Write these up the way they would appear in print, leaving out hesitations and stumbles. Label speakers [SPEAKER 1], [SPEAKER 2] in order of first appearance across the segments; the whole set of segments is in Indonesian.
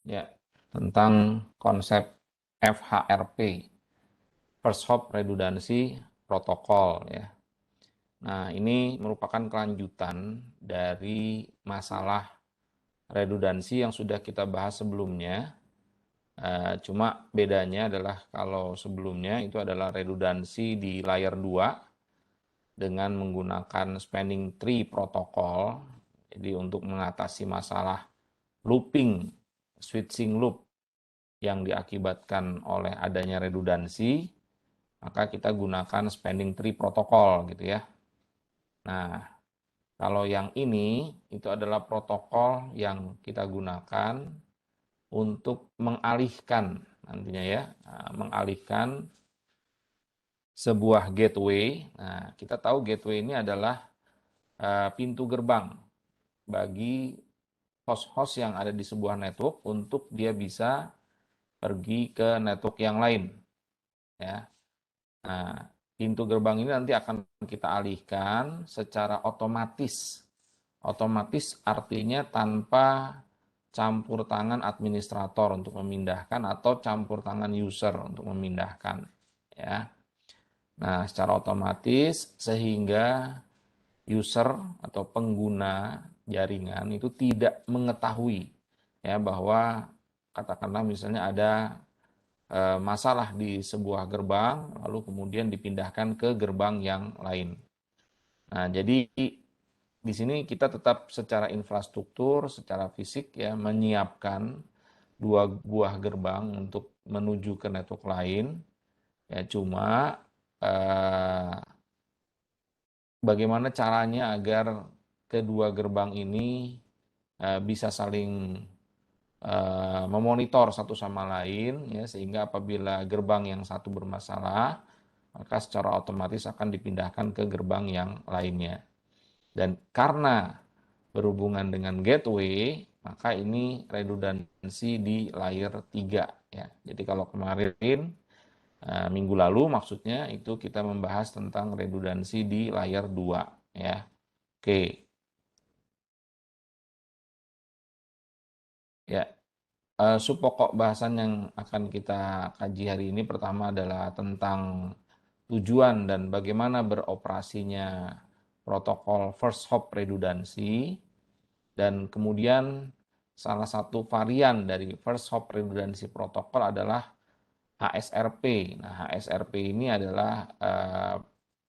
[SPEAKER 1] Ya, tentang konsep FHRP, First Hop Redundancy Protocol ya. Nah, ini merupakan kelanjutan dari masalah redundansi yang sudah kita bahas sebelumnya. Cuma bedanya adalah kalau sebelumnya itu adalah redundansi di layer 2 dengan menggunakan spanning tree protokol. Jadi untuk mengatasi masalah looping, switching loop yang diakibatkan oleh adanya redundansi, maka kita gunakan spanning tree protokol gitu ya. Nah, kalau yang ini itu adalah protokol yang kita gunakan untuk mengalihkan nantinya ya, mengalihkan sebuah gateway. Nah, kita tahu gateway ini adalah pintu gerbang bagi host-host yang ada di sebuah network untuk dia bisa pergi ke network yang lain ya. Nah, pintu gerbang ini nanti akan kita alihkan secara otomatis. Otomatis artinya tanpa campur tangan administrator untuk memindahkan atau campur tangan user untuk memindahkan ya. Nah, secara otomatis sehingga user atau pengguna jaringan itu tidak mengetahui ya bahwa katakanlah misalnya ada masalah di sebuah gerbang lalu kemudian dipindahkan ke gerbang yang lain. Nah, jadi di sini kita tetap secara infrastruktur, secara fisik ya menyiapkan dua buah gerbang untuk menuju ke network lain. Ya cuma eh, bagaimana caranya agar kedua gerbang ini bisa saling memonitor satu sama lain ya sehingga apabila gerbang yang satu bermasalah maka secara otomatis akan dipindahkan ke gerbang yang lainnya. Dan karena berhubungan dengan gateway, maka ini redundansi di layer 3 ya. Jadi kalau kemarin minggu lalu maksudnya itu kita membahas tentang redundansi di layer 2 ya. Oke. Ya, subpokok bahasan yang akan kita kaji hari ini pertama adalah tentang tujuan dan bagaimana beroperasinya protokol first hop redundansi dan kemudian salah satu varian dari first hop redundancy protokol adalah HSRP. Nah, HSRP ini adalah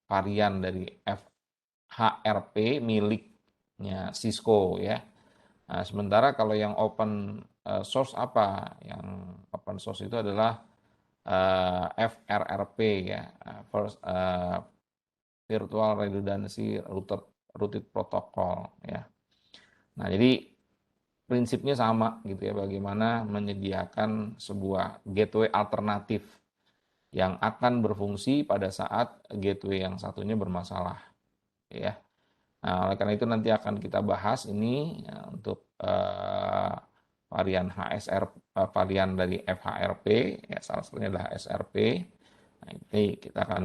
[SPEAKER 1] varian dari FHRP miliknya Cisco ya. Nah, sementara kalau yang open source apa? Yang open source itu adalah FRRP ya, Virtual Redundancy Routed Protocol ya. Nah, jadi prinsipnya sama gitu ya, bagaimana menyediakan sebuah gateway alternatif yang akan berfungsi pada saat gateway yang satunya bermasalah ya. Nah, oleh karena itu nanti akan kita bahas ini ya, untuk varian HSR, varian dari FHRP, ya salah satunya adalah SRP. Nah, ini kita akan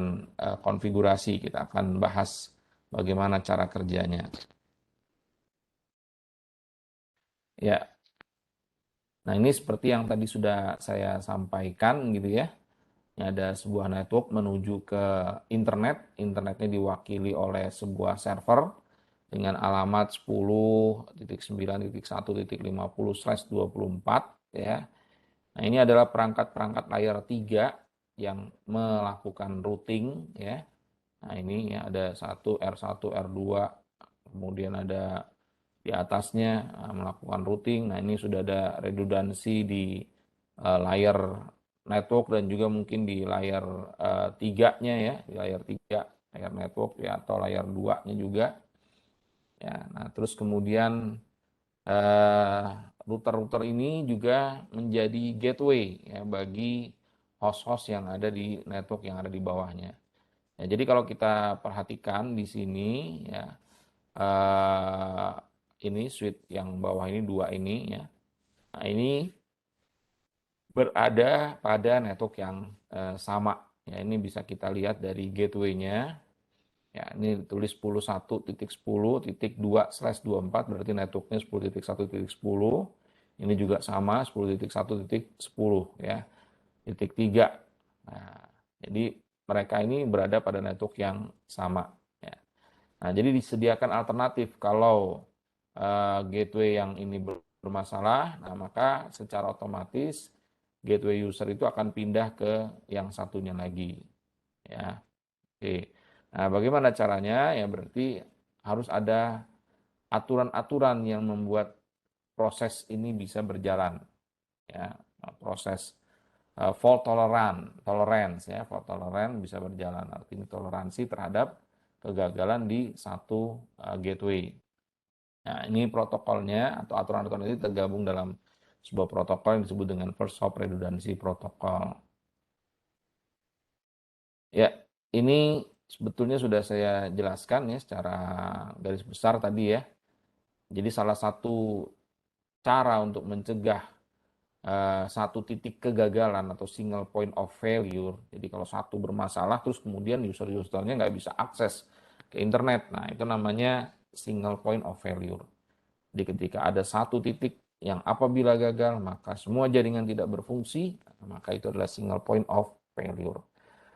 [SPEAKER 1] konfigurasi, kita akan bahas bagaimana cara kerjanya. Ya, nah ini seperti yang tadi sudah saya sampaikan gitu ya. Ini ada sebuah network menuju ke internet. Internetnya diwakili oleh sebuah server dengan alamat 10.9.1.50/24 ya. Nah, ini adalah perangkat-perangkat layer 3 yang melakukan routing ya. Nah, ini ya ada R1, R2, kemudian ada di atasnya melakukan routing. Nah, ini sudah ada redundansi di layar network dan juga mungkin di layar 3-nya ya, di layar 3, layar network ya atau layar 2-nya juga. Ya, nah terus kemudian eh, router-router ini juga menjadi gateway ya bagi host-host yang ada di network yang ada di bawahnya. Ya, jadi kalau kita perhatikan di sini ya eh, ini switch yang bawah ini dua ini ya. Nah, ini berada pada network yang sama. Ya, ini bisa kita lihat dari gateway-nya. Ya, ini tulis 10.1.10.2/24 berarti networknya 10.1.10. Ini juga sama 10.1.10 ya, titik 3. Nah, jadi mereka ini berada pada network yang sama ya. Nah, jadi disediakan alternatif kalau gateway yang ini bermasalah, nah maka secara otomatis gateway user itu akan pindah ke yang satunya lagi ya. Oke. Nah, bagaimana caranya? Ya berarti harus ada aturan-aturan yang membuat proses ini bisa berjalan ya. Nah, proses fault tolerance ya, fault tolerance bisa berjalan. Artinya toleransi terhadap kegagalan di satu gateway. Nah, ini protokolnya atau aturan-aturan ini tergabung dalam sebuah protokol yang disebut dengan First Hop Redundancy Protocol. Ya, ini sebetulnya sudah saya jelaskan ya secara garis besar tadi ya. Jadi salah satu cara untuk mencegah satu titik kegagalan atau single point of failure. Jadi kalau satu bermasalah terus kemudian user-usernya nggak bisa akses ke internet. Nah, itu namanya single point of failure. Jadi ketika ada satu titik yang apabila gagal maka semua jaringan tidak berfungsi, maka itu adalah single point of failure.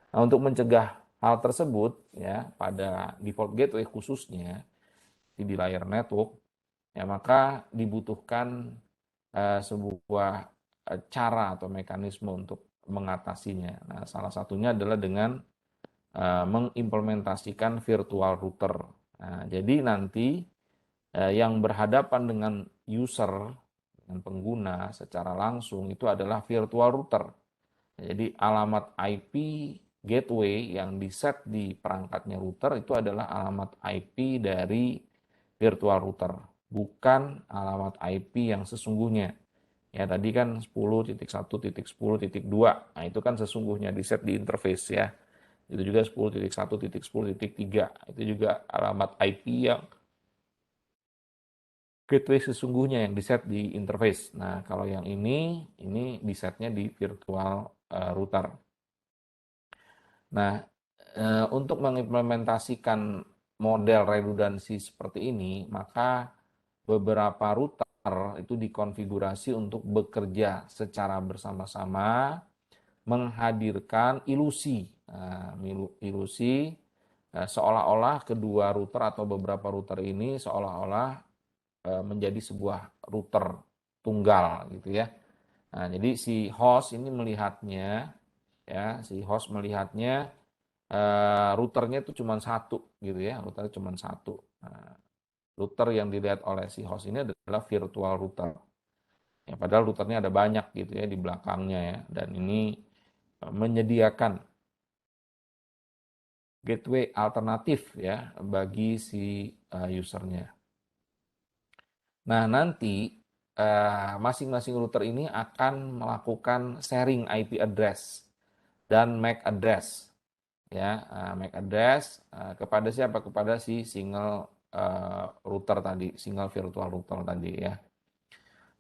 [SPEAKER 1] Nah, untuk mencegah hal tersebut ya pada default gateway khususnya di layer network ya maka dibutuhkan sebuah cara atau mekanisme untuk mengatasinya. Nah, salah satunya adalah dengan mengimplementasikan virtual router. Nah, jadi nanti yang berhadapan dengan user, dengan pengguna secara langsung itu adalah virtual router. Jadi alamat IP gateway yang diset di perangkatnya router itu adalah alamat IP dari virtual router, bukan alamat IP yang sesungguhnya. Ya tadi kan 10.1.10.2. Nah, itu kan sesungguhnya diset di interface ya. Itu juga 10.1.10.3. Itu juga alamat IP yang gateway sesungguhnya yang diset di interface. Nah, kalau yang ini disetnya di virtual router. Nah, untuk mengimplementasikan model redundansi seperti ini, maka beberapa router itu dikonfigurasi untuk bekerja secara bersama-sama, menghadirkan ilusi. Nah, ilusi seolah-olah kedua router atau beberapa router ini seolah-olah menjadi sebuah router tunggal gitu ya. Nah, jadi si host ini melihatnya ya, si host melihatnya routernya itu cuma satu gitu ya, routernya cuma satu. Nah, router yang dilihat oleh si host ini adalah virtual router. Ya, padahal routernya ada banyak gitu ya di belakangnya ya, dan ini menyediakan gateway alternatif ya bagi si usernya. Nah, nanti masing-masing router ini akan melakukan sharing IP address dan MAC address ya, MAC address kepada siapa? Kepada si single router tadi, single virtual router tadi ya.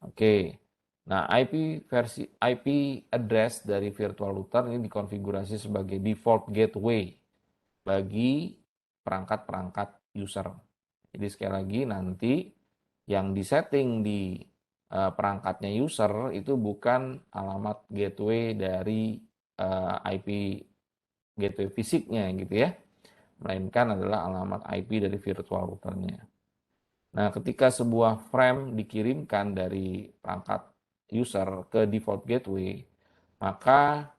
[SPEAKER 1] Oke. Nah, IP address dari virtual router ini dikonfigurasi sebagai default gateway bagi perangkat-perangkat user. Jadi sekali lagi nanti yang disetting di perangkatnya user itu bukan alamat gateway dari IP gateway fisiknya gitu ya, melainkan adalah alamat IP dari virtual routernya. Nah, ketika sebuah frame dikirimkan dari perangkat user ke default gateway, maka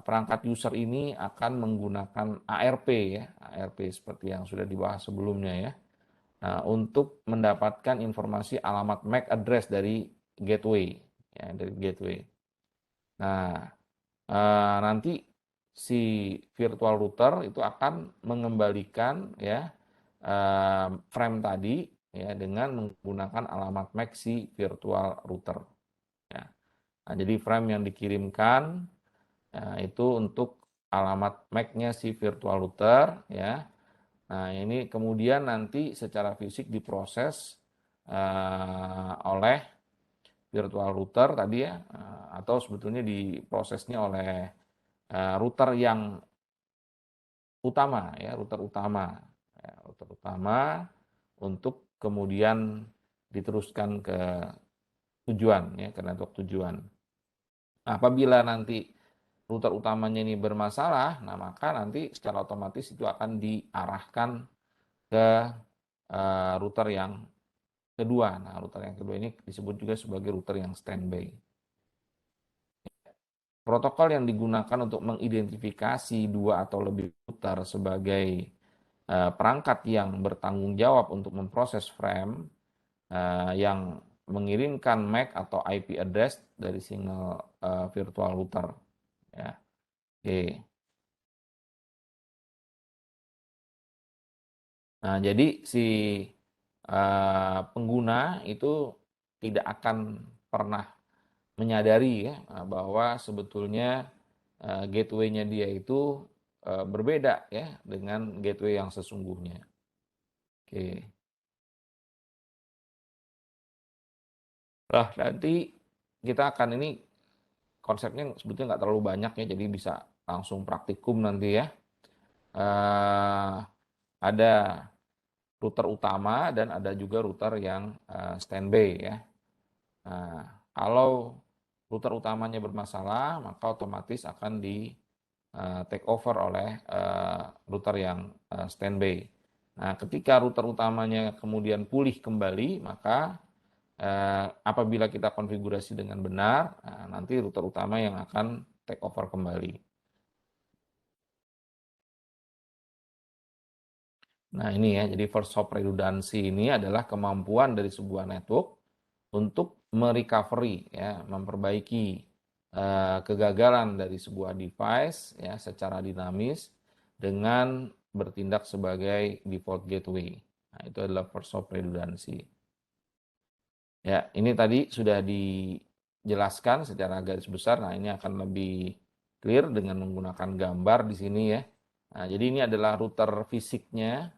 [SPEAKER 1] perangkat user ini akan menggunakan ARP ya, ARP seperti yang sudah dibahas sebelumnya ya. Nah, untuk mendapatkan informasi alamat MAC address dari gateway ya, dari gateway. Nah, nanti si virtual router itu akan mengembalikan ya frame tadi ya dengan menggunakan alamat MAC si virtual router. Ya. Nah, jadi frame yang dikirimkan itu untuk alamat MAC-nya si virtual router ya. Nah, ini kemudian nanti secara fisik diproses oleh virtual router tadi ya, atau sebetulnya diprosesnya oleh router yang utama ya, router utama. Ya, router utama untuk kemudian diteruskan ke tujuan ya, ke network tujuan. Nah, apabila nanti router utamanya ini bermasalah, nah maka nanti secara otomatis itu akan diarahkan ke router yang kedua. Nah, router yang kedua ini disebut juga sebagai router yang standby. Protokol yang digunakan untuk mengidentifikasi dua atau lebih router sebagai perangkat yang bertanggung jawab untuk memproses frame yang mengirimkan MAC atau IP address dari single virtual router. Ya. Oke. Nah, jadi si pengguna itu tidak akan pernah menyadari ya bahwa sebetulnya gateway-nya dia itu berbeda ya dengan gateway yang sesungguhnya. Oke. Nah, nanti kita akan ini konsepnya sebetulnya nggak terlalu banyak ya, jadi bisa langsung praktikum nanti ya. Ada router utama dan ada juga router yang standby ya. Nah, kalau router utamanya bermasalah, maka otomatis akan di take over oleh router yang standby. Nah, ketika router utamanya kemudian pulih kembali, maka apabila kita konfigurasi dengan benar, nanti router utama yang akan take over kembali. Nah, ini ya, jadi first hop redundancy ini adalah kemampuan dari sebuah network untuk merecovery ya, memperbaiki kegagalan dari sebuah device ya secara dinamis dengan bertindak sebagai default gateway. Nah, itu adalah first hop redundancy. Ya, ini tadi sudah dijelaskan secara garis besar. Nah, ini akan lebih clear dengan menggunakan gambar di sini ya. Nah, jadi ini adalah router fisiknya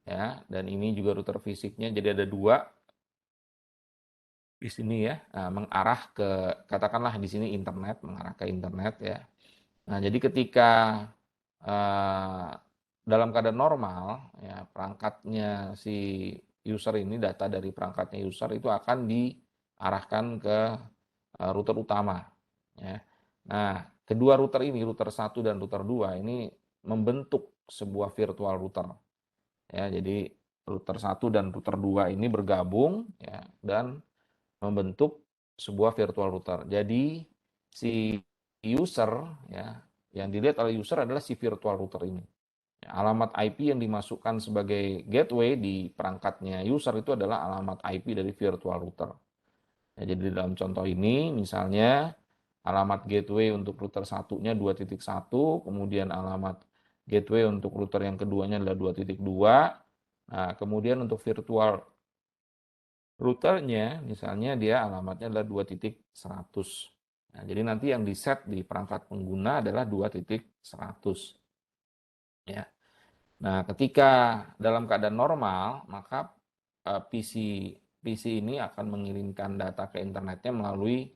[SPEAKER 1] ya, dan ini juga router fisiknya. Jadi ada dua di sini ya, mengarah ke katakanlah di sini internet, mengarah ke internet ya. Nah, jadi ketika dalam keadaan normal ya perangkatnya si user ini, data dari perangkatnya user itu akan diarahkan ke router utama ya. Nah, kedua router ini, router 1 dan router 2 ini membentuk sebuah virtual router ya. Jadi router 1 dan router 2 ini bergabung ya dan membentuk sebuah virtual router. Jadi si user ya, yang dilihat oleh user adalah si virtual router ini. Alamat IP yang dimasukkan sebagai gateway di perangkatnya user itu adalah alamat IP dari virtual router. Ya, jadi dalam contoh ini misalnya alamat gateway untuk router satunya 2.1, kemudian alamat gateway untuk router yang keduanya adalah 2.2. Nah, kemudian untuk virtual routernya misalnya dia alamatnya adalah 2.100. Nah, jadi nanti yang di set di perangkat pengguna adalah 2.100 ya. Nah, ketika dalam keadaan normal, maka PC PC ini akan mengirimkan data ke internetnya melalui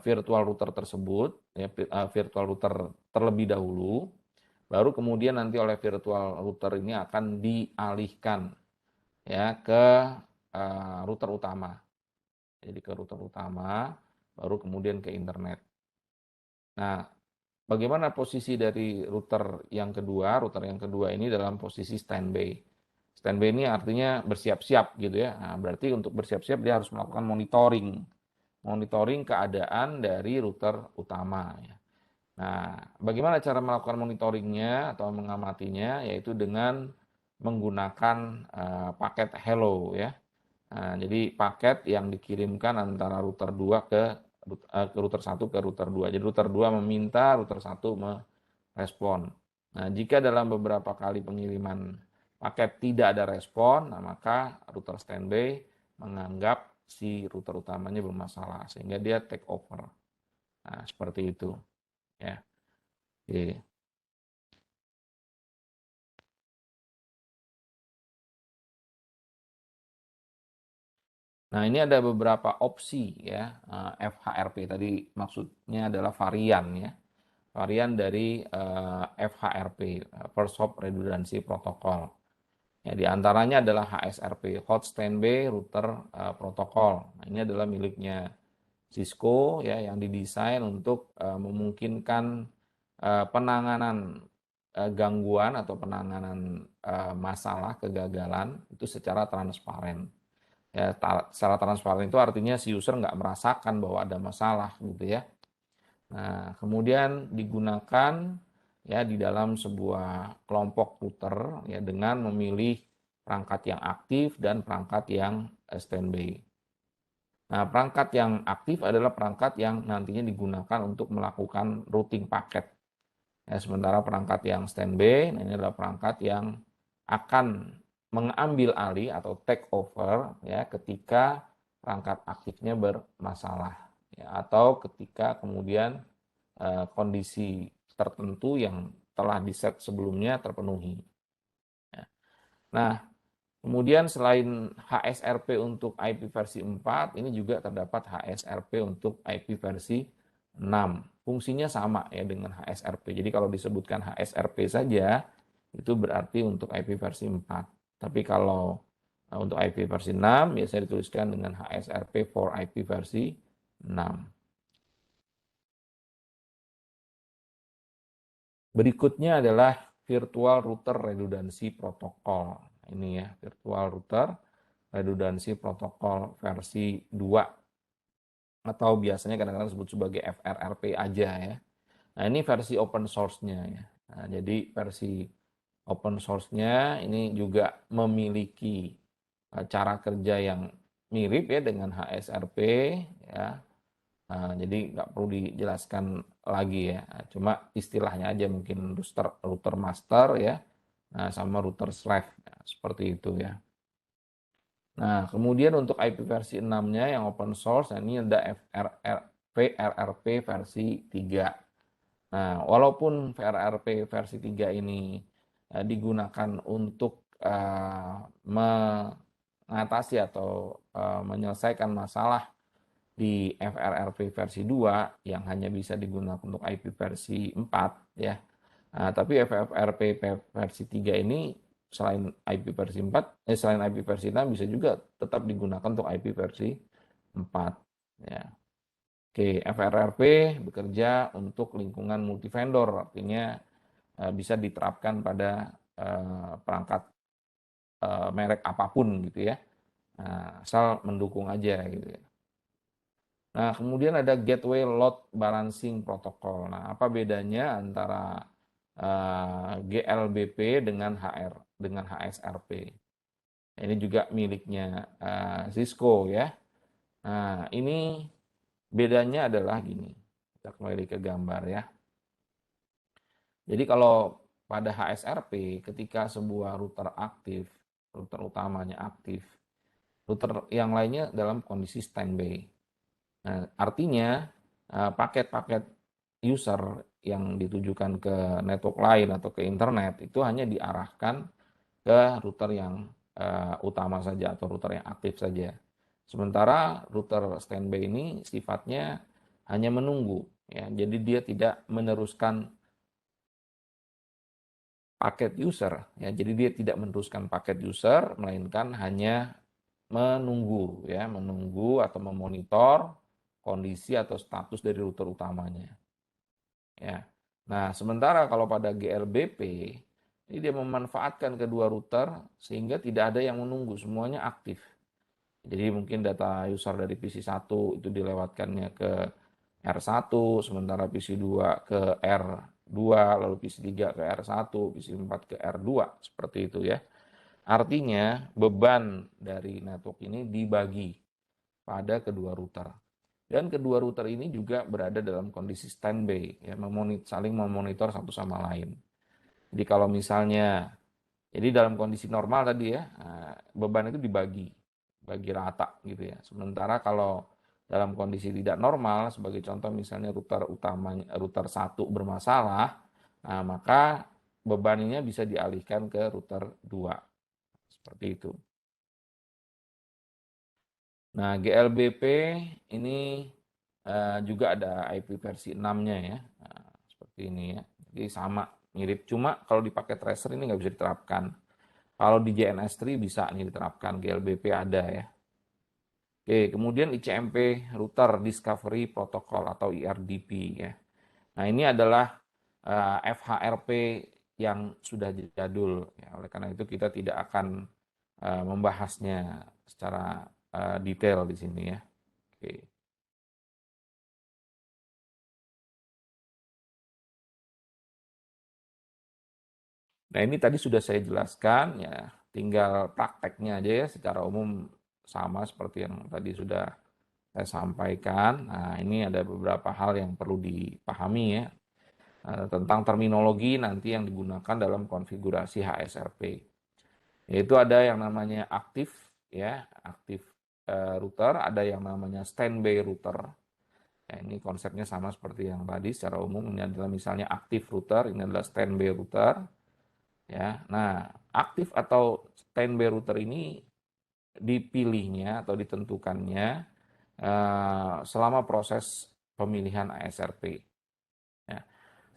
[SPEAKER 1] virtual router tersebut, ya, virtual router terlebih dahulu, baru kemudian nanti oleh virtual router ini akan dialihkan ya ke router utama. Jadi ke router utama, baru kemudian ke internet. Nah, bagaimana posisi dari router yang kedua? Router yang kedua ini dalam posisi standby. Standby ini artinya bersiap-siap gitu ya. Nah, berarti untuk bersiap-siap dia harus melakukan monitoring. Monitoring keadaan dari router utama ya. Nah, bagaimana cara melakukan monitoringnya atau mengamatinya? Yaitu dengan menggunakan paket hello ya. Nah, jadi paket yang dikirimkan antara router 2 ke router 1 ke router 2. Jadi router 2 meminta, router 1 merespon. Nah, jika dalam beberapa kali pengiriman paket tidak ada respon, nah maka router standby menganggap si router utamanya bermasalah sehingga dia take over. Nah, seperti itu ya. Oke. Nah, ini ada beberapa opsi ya, FHRP tadi maksudnya adalah varian ya. Varian dari FHRP, First Hop Redundancy Protocol. Ya, di antaranya adalah HSRP, Hot Standby Router Protocol. Nah, ini adalah miliknya Cisco ya, yang didesain untuk memungkinkan penanganan gangguan atau penanganan masalah kegagalan itu secara transparan. Ya, secara transparan itu artinya si user nggak merasakan bahwa ada masalah gitu ya. Nah, kemudian digunakan ya di dalam sebuah kelompok router ya dengan memilih perangkat yang aktif dan perangkat yang standby. Nah, perangkat yang aktif adalah perangkat yang nantinya digunakan untuk melakukan routing paket. Ya, sementara perangkat yang standby, nah ini adalah perangkat yang akan mengambil alih atau take over ya ketika perangkat aktifnya bermasalah ya, atau ketika kemudian kondisi tertentu yang telah diset sebelumnya terpenuhi. Ya. Nah, kemudian selain HSRP untuk IP versi 4, ini juga terdapat HSRP untuk IP versi 6. Fungsinya sama ya dengan HSRP. Jadi kalau disebutkan HSRP saja, itu berarti untuk IP versi 4. Tapi kalau untuk IP versi 6, biasanya dituliskan dengan HSRP for IP versi 6. Berikutnya adalah Virtual Router Redundancy Protocol. Ini ya, Virtual Router Redundancy Protocol versi 2 atau biasanya kadang-kadang disebut sebagai FRRP aja ya. Nah, ini versi open source-nya ya. Nah, jadi versi open source-nya ini juga memiliki cara kerja yang mirip ya dengan HSRP ya. Nah, jadi nggak perlu dijelaskan lagi ya. Cuma istilahnya aja mungkin router master ya. Nah, sama router slave ya, seperti itu ya. Nah, kemudian untuk IP versi 6-nya yang open source, ini ada VRRP versi 3. Nah, walaupun VRRP versi 3 ini digunakan untuk mengatasi atau menyelesaikan masalah di FRRP versi 2 yang hanya bisa digunakan untuk IP versi 4 ya. Nah, tapi FFRP versi 3 ini selain IP versi 4, selain IP versi 6 bisa juga tetap digunakan untuk IP versi 4 ya. Oke, FRRP bekerja untuk lingkungan multi vendor, artinya bisa diterapkan pada perangkat merek apapun gitu ya. Nah, asal mendukung aja gitu ya. Nah, kemudian ada Gateway Load Balancing Protocol. Nah, apa bedanya antara GLBP dengan HSRP? Ini juga miliknya Cisco ya. Nah, ini bedanya adalah gini. Kita kembali ke gambar ya. Jadi kalau pada HSRP ketika sebuah router aktif, router utamanya aktif, router yang lainnya dalam kondisi standby. Nah, artinya paket-paket user yang ditujukan ke network lain atau ke internet itu hanya diarahkan ke router yang utama saja atau router yang aktif saja. Sementara router standby ini sifatnya hanya menunggu ya. Jadi dia tidak meneruskan paket user ya. Jadi dia tidak meneruskan paket user melainkan hanya menunggu ya, menunggu atau memonitor kondisi atau status dari router utamanya. Ya. Nah, sementara kalau pada GLBP ini dia memanfaatkan kedua router sehingga tidak ada yang menunggu, semuanya aktif. Jadi mungkin data user dari PC1 itu dilewatkannya ke R1, sementara PC2 ke R2, lalu PC3 ke R1, PC4 ke R2, seperti itu ya. Artinya beban dari network ini dibagi pada kedua router. Dan kedua router ini juga berada dalam kondisi standby, ya, saling memonitor satu sama lain. Jadi kalau misalnya, jadi dalam kondisi normal tadi ya, beban itu bagi rata gitu ya. Sementara kalau dalam kondisi tidak normal, sebagai contoh misalnya router utamanya, router 1 bermasalah, nah maka bebannya bisa dialihkan ke router 2. Seperti itu. Nah, GLBP ini juga ada IP versi 6-nya ya. Seperti ini ya. Jadi sama, mirip. Cuma kalau dipakai tracer ini nggak bisa diterapkan. Kalau di JNS3 bisa nih diterapkan, GLBP ada ya. Oke, kemudian ICMP Router Discovery Protocol atau IRDP ya. Nah, ini adalah FHRP yang sudah jadul ya. Oleh karena itu kita tidak akan membahasnya secara detail di sini ya. Oke. Nah, ini tadi sudah saya jelaskan ya, tinggal prakteknya aja ya, secara umum sama seperti yang tadi sudah saya sampaikan. Nah, ini ada beberapa hal yang perlu dipahami ya, tentang terminologi nanti yang digunakan dalam konfigurasi HSRP. Yaitu ada yang namanya aktif ya, aktif router, ada yang namanya standby router. Ya, ini konsepnya sama seperti yang tadi secara umum. Ini adalah misalnya aktif router, ini adalah standby router. Ya, nah aktif atau standby router ini dipilihnya atau ditentukannya selama proses pemilihan ASRP. Ya.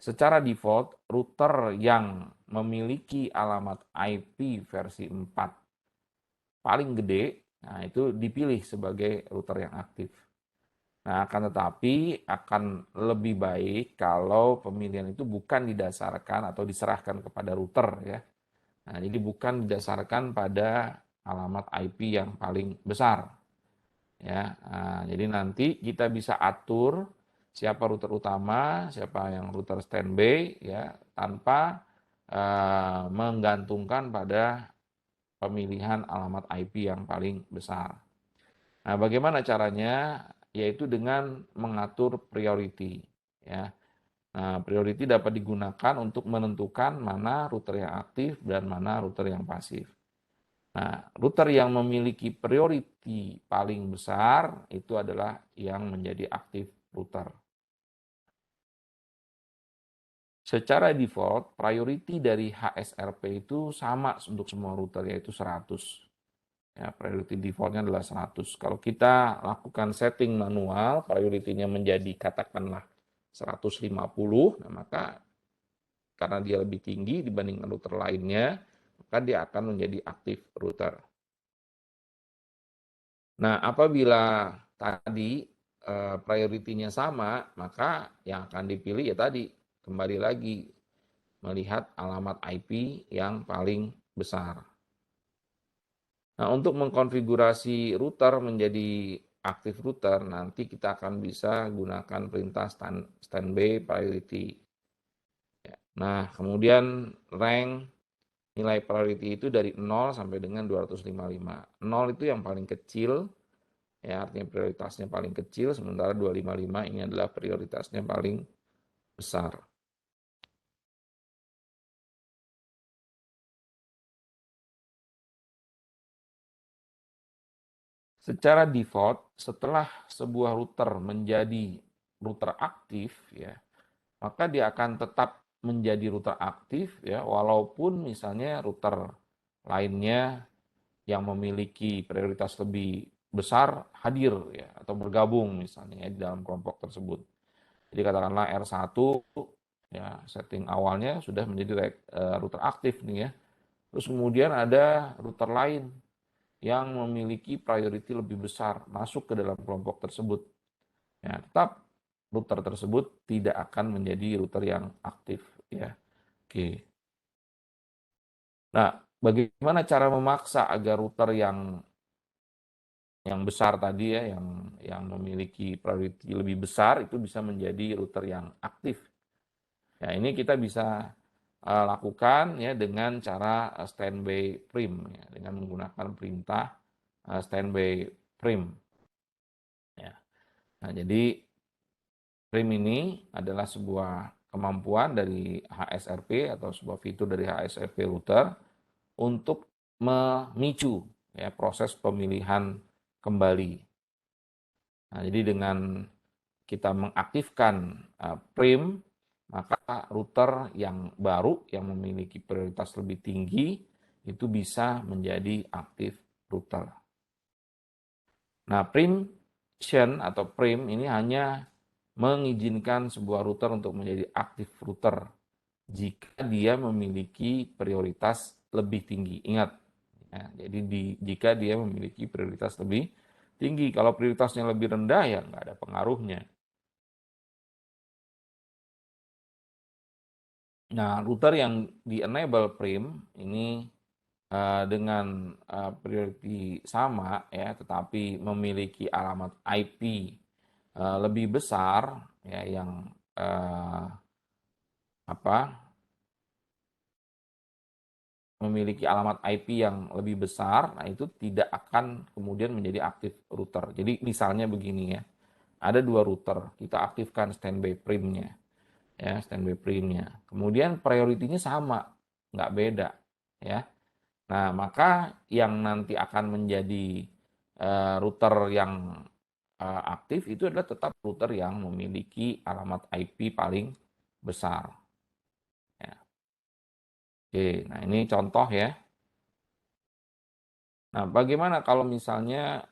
[SPEAKER 1] Secara default, router yang memiliki alamat IP versi 4 paling gede, nah itu dipilih sebagai router yang aktif. Nah, akan tetapi akan lebih baik kalau pemilihan itu bukan didasarkan atau diserahkan kepada router ya. Nah, jadi bukan didasarkan pada alamat IP yang paling besar ya. Nah, jadi nanti kita bisa atur siapa router utama, siapa yang router standby ya, tanpa menggantungkan pada pemilihan alamat IP yang paling besar. Nah, bagaimana caranya? Yaitu dengan mengatur priority ya. Nah, priority dapat digunakan untuk menentukan mana router yang aktif dan mana router yang pasif. Nah, router yang memiliki priority paling besar itu adalah yang menjadi aktif router. Secara default, priority dari HSRP itu sama untuk semua router, yaitu 100. Ya, priority defaultnya adalah 100. Kalau kita lakukan setting manual, priority-nya menjadi katakanlah 150, nah maka karena dia lebih tinggi dibandingkan router lainnya, maka dia akan menjadi aktif router. Nah, apabila tadi priority-nya sama, maka yang akan dipilih ya tadi, kembali lagi melihat alamat IP yang paling besar. Nah, untuk mengkonfigurasi router menjadi aktif router, nanti kita akan bisa gunakan perintah standby priority. Nah, kemudian rank nilai priority itu dari 0 sampai dengan 255. 0 itu yang paling kecil, ya artinya prioritasnya paling kecil, sementara 255 ini adalah prioritasnya paling besar. Secara default, setelah sebuah router menjadi router aktif, ya, maka dia akan tetap menjadi router aktif, ya, walaupun misalnya router lainnya yang memiliki prioritas lebih besar hadir, ya, atau bergabung misalnya ya, di dalam kelompok tersebut. Jadi katakanlah R1, ya, setting awalnya sudah menjadi router aktif nih ya. Terus kemudian ada router lain yang memiliki priority lebih besar masuk ke dalam kelompok tersebut. Ya, tetap router tersebut tidak akan menjadi router yang aktif ya. Oke. Nah, bagaimana cara memaksa agar router yang besar tadi ya, yang memiliki priority lebih besar itu bisa menjadi router yang aktif. Ya, ini kita bisa lakukan ya dengan cara standby prim ya, dengan menggunakan perintah standby prim. Ya. Nah, jadi prim ini adalah sebuah kemampuan dari HSRP atau sebuah fitur dari HSRP router untuk memicu ya proses pemilihan kembali. Nah, jadi dengan kita mengaktifkan prim, maka router yang baru yang memiliki prioritas lebih tinggi itu bisa menjadi aktif router. Nah, permission atau prim ini hanya mengizinkan sebuah router untuk menjadi aktif router jika dia memiliki prioritas lebih tinggi. Ingat, ya, jadi jika dia memiliki prioritas lebih tinggi. Kalau prioritasnya lebih rendah ya nggak ada pengaruhnya. Nah, router yang di enable prim ini dengan priority sama ya, tetapi memiliki alamat IP lebih besar ya, yang memiliki alamat IP yang lebih besar, nah itu tidak akan kemudian menjadi aktif router. Jadi misalnya begini ya, ada dua router, kita aktifkan standby primnya, ya standby primnya. Kemudian prioritinya sama, nggak beda, ya. Nah maka yang nanti akan menjadi router yang aktif itu adalah tetap router yang memiliki alamat IP paling besar. Ya. Oke, nah ini contoh ya. Nah, bagaimana kalau misalnya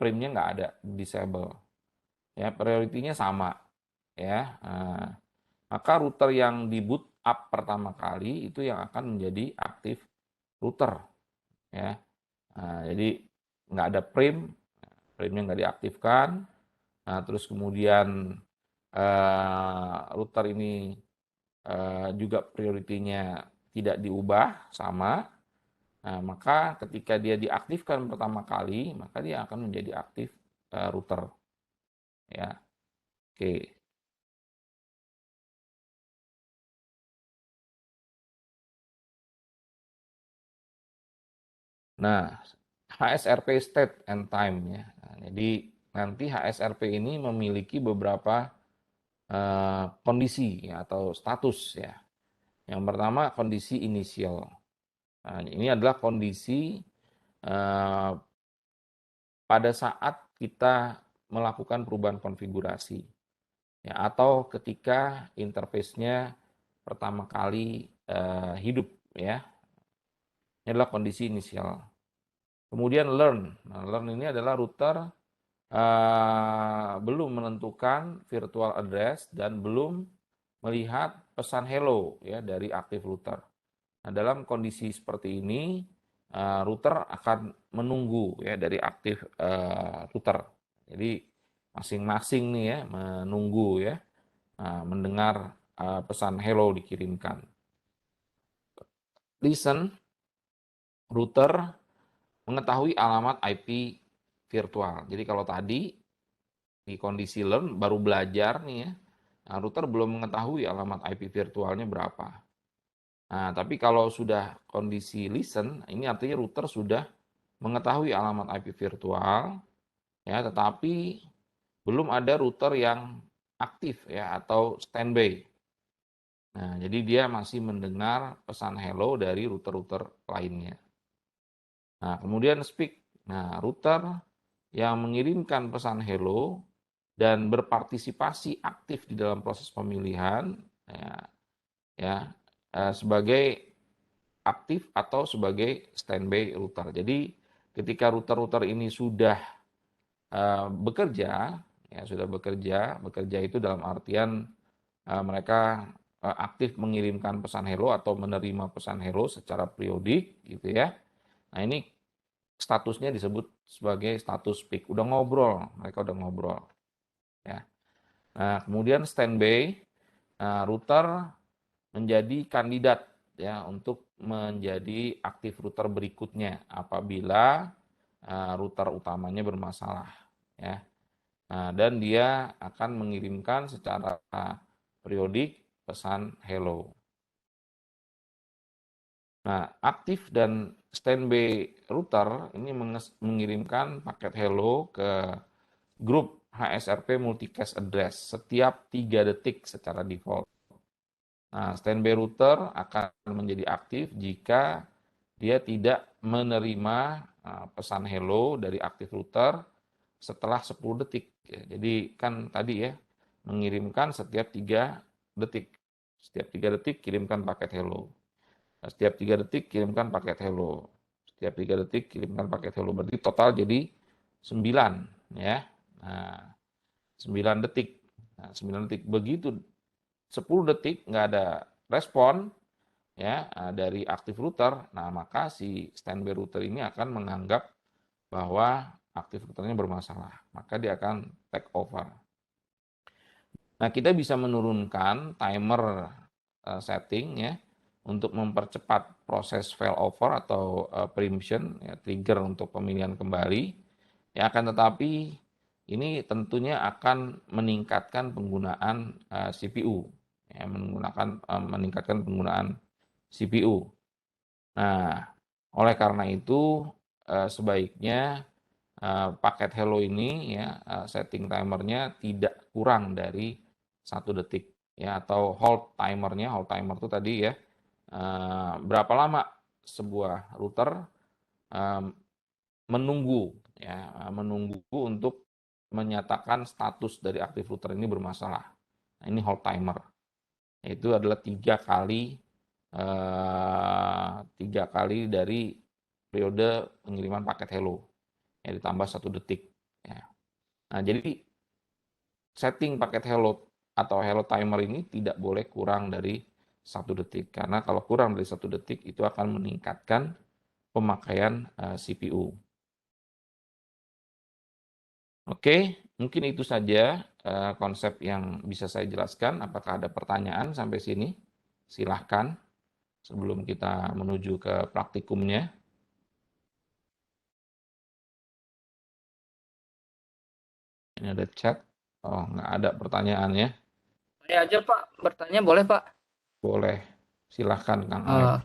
[SPEAKER 1] primnya nggak ada, disable, ya prioritinya sama, ya. Maka router yang di boot up pertama kali itu yang akan menjadi aktif router, ya. Jadi nggak ada primnya nggak diaktifkan. Nah, terus kemudian router ini juga prioritinya tidak diubah, sama. Nah, maka ketika dia diaktifkan pertama kali, maka dia akan menjadi aktif router. Ya, oke. Nah, HSRP state and time ya. Nah, jadi nanti HSRP ini memiliki beberapa kondisi ya, atau status ya. Yang pertama kondisi inisial. Nah, ini adalah kondisi pada saat kita melakukan perubahan konfigurasi. Ya, atau ketika interface-nya pertama kali hidup ya. Ini adalah kondisi inisial. Kemudian learn. Nah, learn ini adalah router belum menentukan virtual address dan belum melihat pesan hello ya dari aktif router. Nah, dalam kondisi seperti ini router akan menunggu ya dari aktif router. Jadi masing-masing nih ya menunggu ya, mendengar pesan hello dikirimkan. Listen, router mengetahui alamat IP virtual. Jadi kalau tadi di kondisi learn baru belajar nih ya, nah, router belum mengetahui alamat IP virtualnya berapa. Nah, tapi kalau sudah kondisi listen, ini artinya router sudah mengetahui alamat IP virtual, ya, tetapi belum ada router yang aktif ya atau standby. Nah, jadi dia masih mendengar pesan hello dari router-router lainnya. Nah, kemudian speak. Nah, router yang mengirimkan pesan hello dan berpartisipasi aktif di dalam proses pemilihan ya sebagai aktif atau sebagai standby router. Jadi ketika router-router ini sudah bekerja, ya sudah bekerja itu dalam artian mereka aktif mengirimkan pesan hello atau menerima pesan hello secara periodik gitu ya. Nah, ini statusnya disebut sebagai status peak. Udah ngobrol, mereka udah ngobrol ya. Nah, kemudian standby, router menjadi kandidat ya untuk menjadi aktif router berikutnya apabila router utamanya bermasalah ya. Nah, dan dia akan mengirimkan secara periodik pesan hello. Nah, aktif dan standby router ini mengirimkan paket hello ke grup HSRP multicast address setiap 3 detik secara default. Nah, standby router akan menjadi aktif jika dia tidak menerima pesan hello dari aktif router setelah 10 detik. Jadi kan tadi ya, mengirimkan setiap 3 detik. Setiap 3 detik kirimkan paket hello. Setiap 3 detik kirimkan paket hello. Setiap 3 detik kirimkan paket hello. Berarti total jadi 9 ya. Nah, 9 detik. Nah, 9 detik. Begitu 10 detik nggak ada respon, ya dari active router, nah maka si standby router ini akan menganggap bahwa active routernya bermasalah, maka dia akan take over. Nah, kita bisa menurunkan timer setting ya untuk mempercepat proses failover atau preemption ya, trigger untuk pemilihan kembali. Ya, akan tetapi ini tentunya akan meningkatkan penggunaan CPU ya, meningkatkan penggunaan CPU. Nah, oleh karena itu sebaiknya paket Hello ini ya setting timernya tidak kurang dari 1 detik ya, atau hold timer itu tadi ya berapa lama sebuah router menunggu untuk menyatakan status dari active router ini bermasalah. Nah, ini hold timer. Itu adalah 3 kali dari periode pengiriman paket Hello ya, ditambah 1 detik ya. Nah, jadi setting paket Hello atau Hello timer ini tidak boleh kurang dari 1 detik, karena kalau kurang dari 1 detik itu akan meningkatkan pemakaian CPU. Oke, mungkin itu saja konsep yang bisa saya jelaskan. Apakah ada pertanyaan sampai sini? Silahkan sebelum kita menuju ke praktikumnya. Ini ada chat. Oh, nggak ada pertanyaannya.
[SPEAKER 2] Saya aja Pak, bertanya boleh Pak?
[SPEAKER 1] Boleh. Silahkan Kang Aep.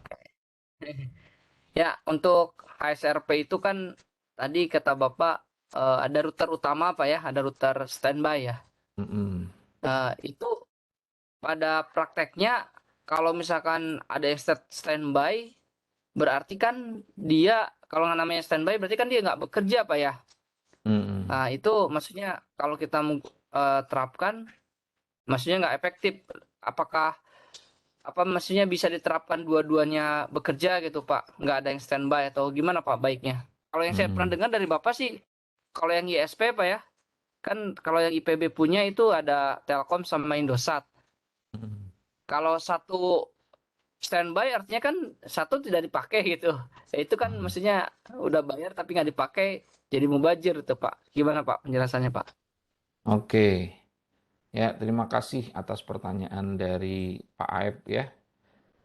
[SPEAKER 2] Ya, untuk HSRP itu kan tadi kata Bapak ada router utama Pak ya, ada router standby ya. Itu pada prakteknya kalau misalkan ada yang standby, berarti kan dia kalau namanya standby berarti kan dia nggak bekerja Pak ya. Nah, itu maksudnya kalau kita terapkan, maksudnya nggak efektif. Apakah apa maksudnya bisa diterapkan dua-duanya bekerja gitu Pak? Nggak ada yang standby atau gimana Pak baiknya? Kalau yang saya pernah dengar dari Bapak sih, kalau yang ISP Pak ya, kan kalau yang IPB punya itu ada Telkom sama Indosat. Kalau satu standby artinya kan satu tidak dipakai gitu. Ya, itu kan maksudnya udah bayar tapi nggak dipakai, jadi mubazir itu Pak. Gimana Pak penjelasannya Pak?
[SPEAKER 1] Oke. Ya, terima kasih atas pertanyaan dari Pak Aep ya.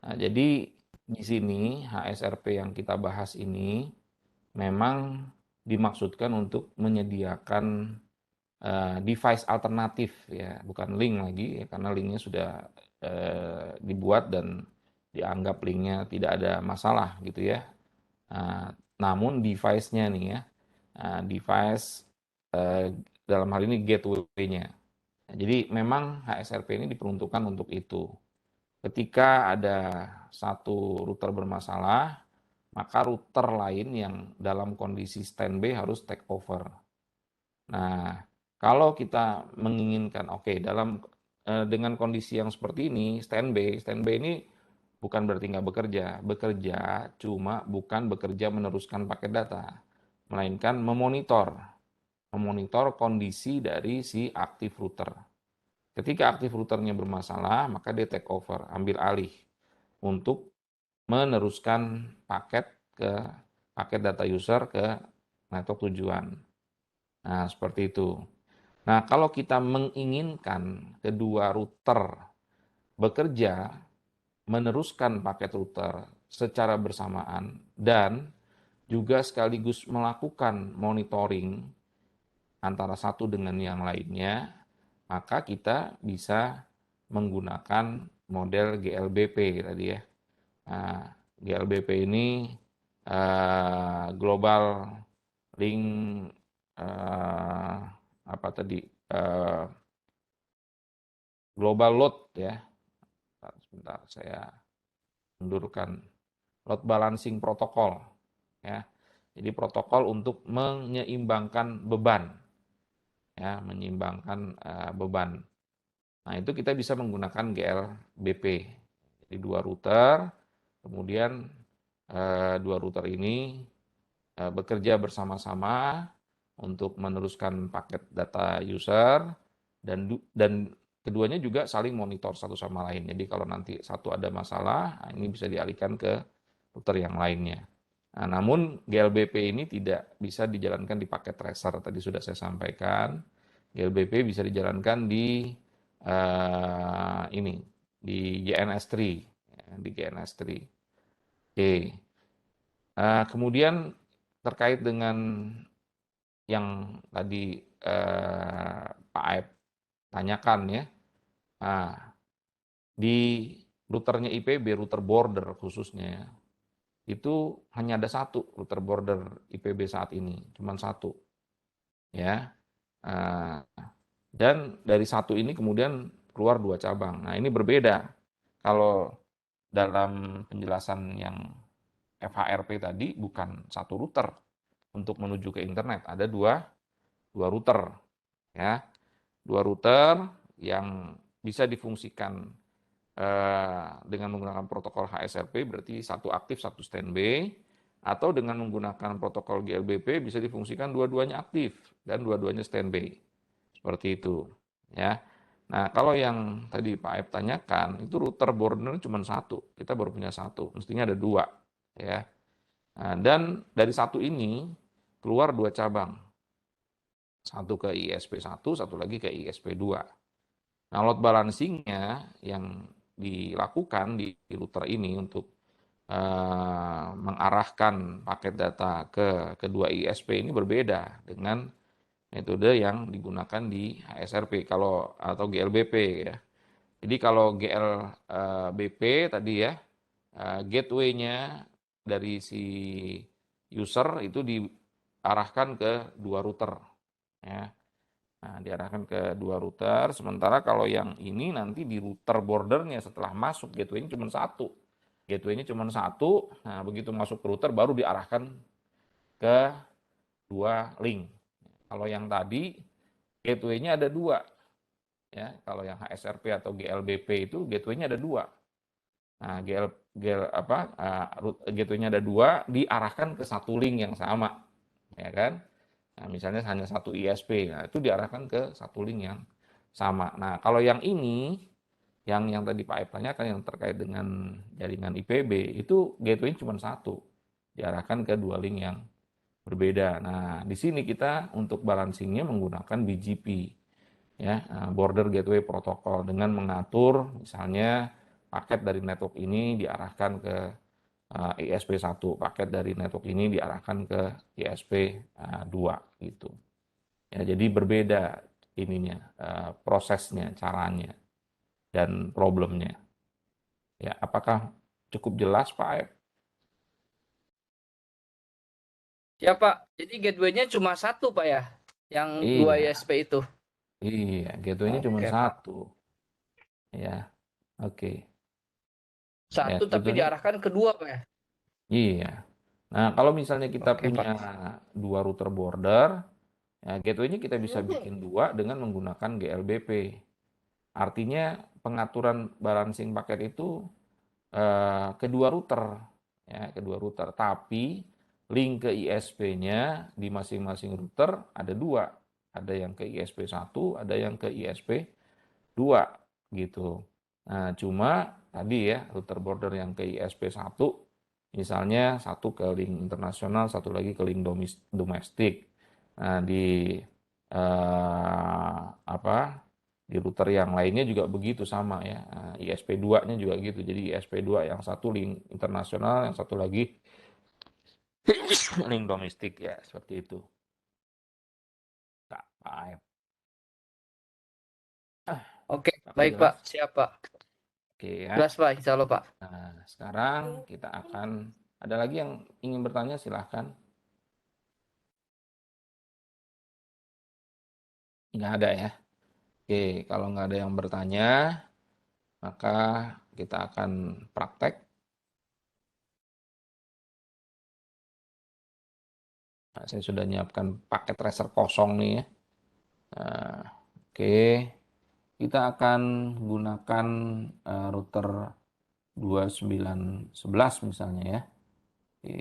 [SPEAKER 1] Nah, jadi di sini HSRP yang kita bahas ini memang dimaksudkan untuk menyediakan device alternatif ya, bukan link lagi ya, karena linknya sudah dibuat dan dianggap linknya tidak ada masalah gitu ya. Namun device-nya nih ya, device dalam hal ini gateway-nya. Nah, jadi memang HSRP ini diperuntukkan untuk itu. Ketika ada satu router bermasalah, maka router lain yang dalam kondisi standby harus take over. Nah, kalau kita menginginkan, oke, dengan kondisi yang seperti ini, standby ini bukan berarti nggak bekerja cuma bukan bekerja meneruskan paket data, melainkan memonitor kondisi dari si active router. Ketika active routernya bermasalah, maka dia take over, ambil alih untuk meneruskan paket data user ke network tujuan. Nah, seperti itu. Nah, kalau kita menginginkan kedua router bekerja meneruskan paket router secara bersamaan dan juga sekaligus melakukan monitoring antara satu dengan yang lainnya, maka kita bisa menggunakan model GLBP tadi ya. Nah, GLBP ini Global Link apa tadi Global Load ya. Sebentar saya mundurkan, load balancing protokol ya. Jadi protokol untuk menyeimbangkan beban ya, beban. Nah, itu kita bisa menggunakan GLBP. Jadi dua router, kemudian dua router ini bekerja bersama-sama untuk meneruskan paket data user dan keduanya juga saling monitor satu sama lain. Jadi kalau nanti satu ada masalah, nah ini bisa dialihkan ke router yang lainnya. Nah, namun GLBP ini tidak bisa dijalankan di paket tracer. Tadi sudah saya sampaikan, GLBP bisa dijalankan di ini di GNS3, ya, di GNS3. Oke. Kemudian terkait dengan yang tadi Pak Aep tanyakan ya, di routernya IPB, router border khususnya, itu hanya ada satu router border IPB saat ini, cuma satu, ya. Dan dari satu ini kemudian keluar 2 cabang. Nah, ini berbeda. Kalau dalam penjelasan yang FHRP tadi bukan satu router untuk menuju ke internet, ada dua router, ya, 2 router yang bisa difungsikan dengan menggunakan protokol HSRP, berarti satu aktif satu standby, atau dengan menggunakan protokol GLBP bisa difungsikan dua-duanya aktif dan dua-duanya standby, seperti itu, ya. Nah, kalau yang tadi Pak Aep tanyakan, itu router border cuma satu, kita baru punya satu, mestinya ada dua, ya. Nah, dan dari satu ini keluar 2 cabang, satu ke ISP1, satu lagi ke ISP2. Nah, load balancing-nya yang dilakukan di router ini untuk mengarahkan paket data ke kedua ISP ini berbeda dengan metode yang digunakan di HSRP atau GLBP ya. Jadi kalau GLBP tadi ya, gateway-nya dari si user itu diarahkan ke dua router ya. Nah, diarahkan ke dua router, sementara kalau yang ini nanti di router bordernya setelah masuk gateway-nya cuma satu. Gateway-nya cuma satu, nah begitu masuk ke router baru diarahkan ke dua link. Kalau yang tadi gateway-nya ada dua, ya. Kalau yang HSRP atau GLBP itu gateway-nya ada dua. Nah, gateway-nya ada dua, diarahkan ke satu link yang sama, ya kan? Nah, misalnya hanya satu ISP, nah itu diarahkan ke satu link yang sama. Nah, kalau yang ini, yang tadi Pak Aep tanyakan yang terkait dengan jaringan IPB, itu gateway cuma satu, diarahkan ke dua link yang berbeda. Nah, di sini kita untuk balancingnya menggunakan BGP, ya, Border Gateway Protocol, dengan mengatur misalnya paket dari network ini diarahkan ke ISP1, paket dari network ini diarahkan ke ISP2 gitu. Ya, jadi berbeda ininya, prosesnya, caranya, dan problemnya. Ya, apakah cukup jelas Pak Aep?
[SPEAKER 2] Ya Pak, jadi gateway-nya cuma satu Pak ya, yang dua
[SPEAKER 1] Iya,
[SPEAKER 2] ISP itu.
[SPEAKER 1] iya, gateway-nya cuma
[SPEAKER 2] Oke Pak.
[SPEAKER 1] satu. Ya, oke. Ya,
[SPEAKER 2] Satu tapi
[SPEAKER 1] sebetulnya
[SPEAKER 2] diarahkan ke dua Pak ya.
[SPEAKER 1] iya. Nah, kalau misalnya kita
[SPEAKER 2] Oke
[SPEAKER 1] punya
[SPEAKER 2] Pak.
[SPEAKER 1] dua router border, ya, gateway-nya kita bisa bikin dua dengan menggunakan GLBP. Artinya pengaturan balancing paket itu kedua router, ya, kedua router. Tapi link ke ISP-nya di masing-masing router ada dua. Ada yang ke ISP1, ada yang ke ISP2 gitu. Nah, cuma tadi ya router border yang ke ISP1 misalnya satu ke link internasional, satu lagi ke link domestik. Nah, apa di router yang lainnya juga begitu sama ya. Nah, ISP2-nya juga gitu. Jadi ISP2 yang satu link internasional, yang satu lagi link domestik ya, seperti itu. Kak Aep.
[SPEAKER 2] Oke,
[SPEAKER 1] Apakah
[SPEAKER 2] baik Pak,
[SPEAKER 1] jelas?
[SPEAKER 2] siap Pak.
[SPEAKER 1] Oke ya.
[SPEAKER 2] Jelas Pak, insya Allah Pak.
[SPEAKER 1] Nah, sekarang kita akan ada lagi yang ingin bertanya silahkan. Nggak ada ya. Oke, kalau nggak ada yang bertanya, maka kita akan praktek. Nah, saya sudah nyiapkan paket tracer kosong nih ya. Nah, oke, kita akan gunakan router 2911 misalnya ya. Oke.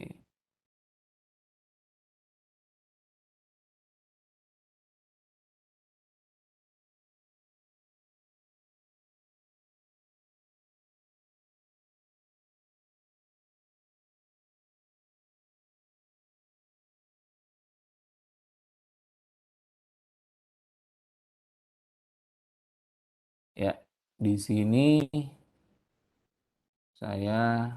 [SPEAKER 1] Ya, di sini saya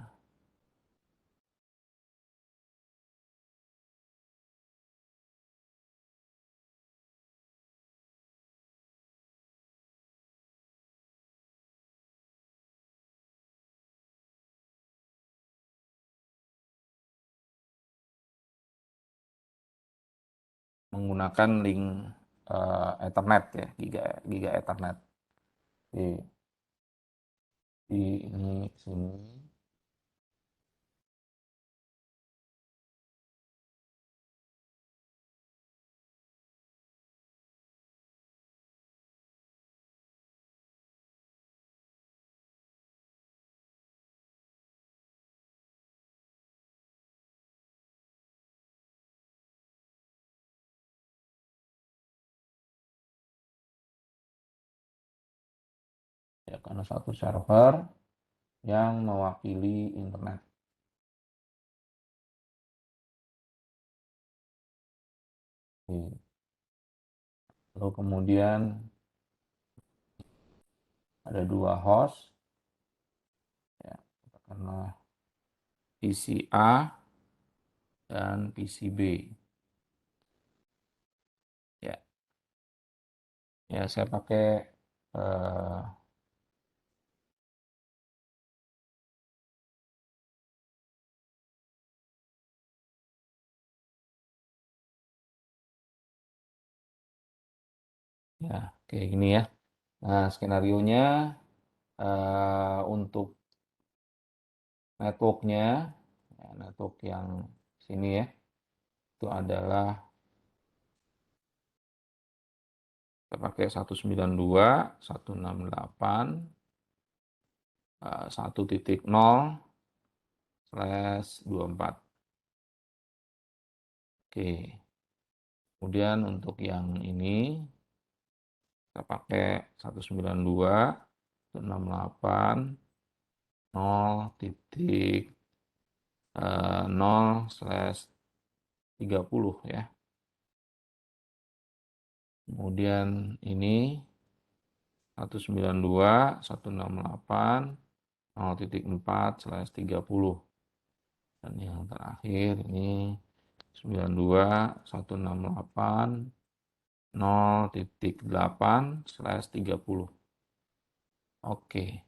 [SPEAKER 1] menggunakan link Ethernet ya, giga Ethernet. Di ini sini. Ya, karena satu server yang mewakili internet. Lalu kemudian ada dua host, ya, katakanlah PC A dan PC B. Ya, ya saya pakai ya kayak gini ya. Nah, skenarionya untuk networknya, ya, network yang sini ya, itu adalah kita pakai 192.168.1.0/24. Oke. Kemudian untuk yang ini kita pakai 192.168.0.0/30 ya. Kemudian ini 192.168.0.4/30. Dan yang terakhir ini 92.168.0.8/30. Oke.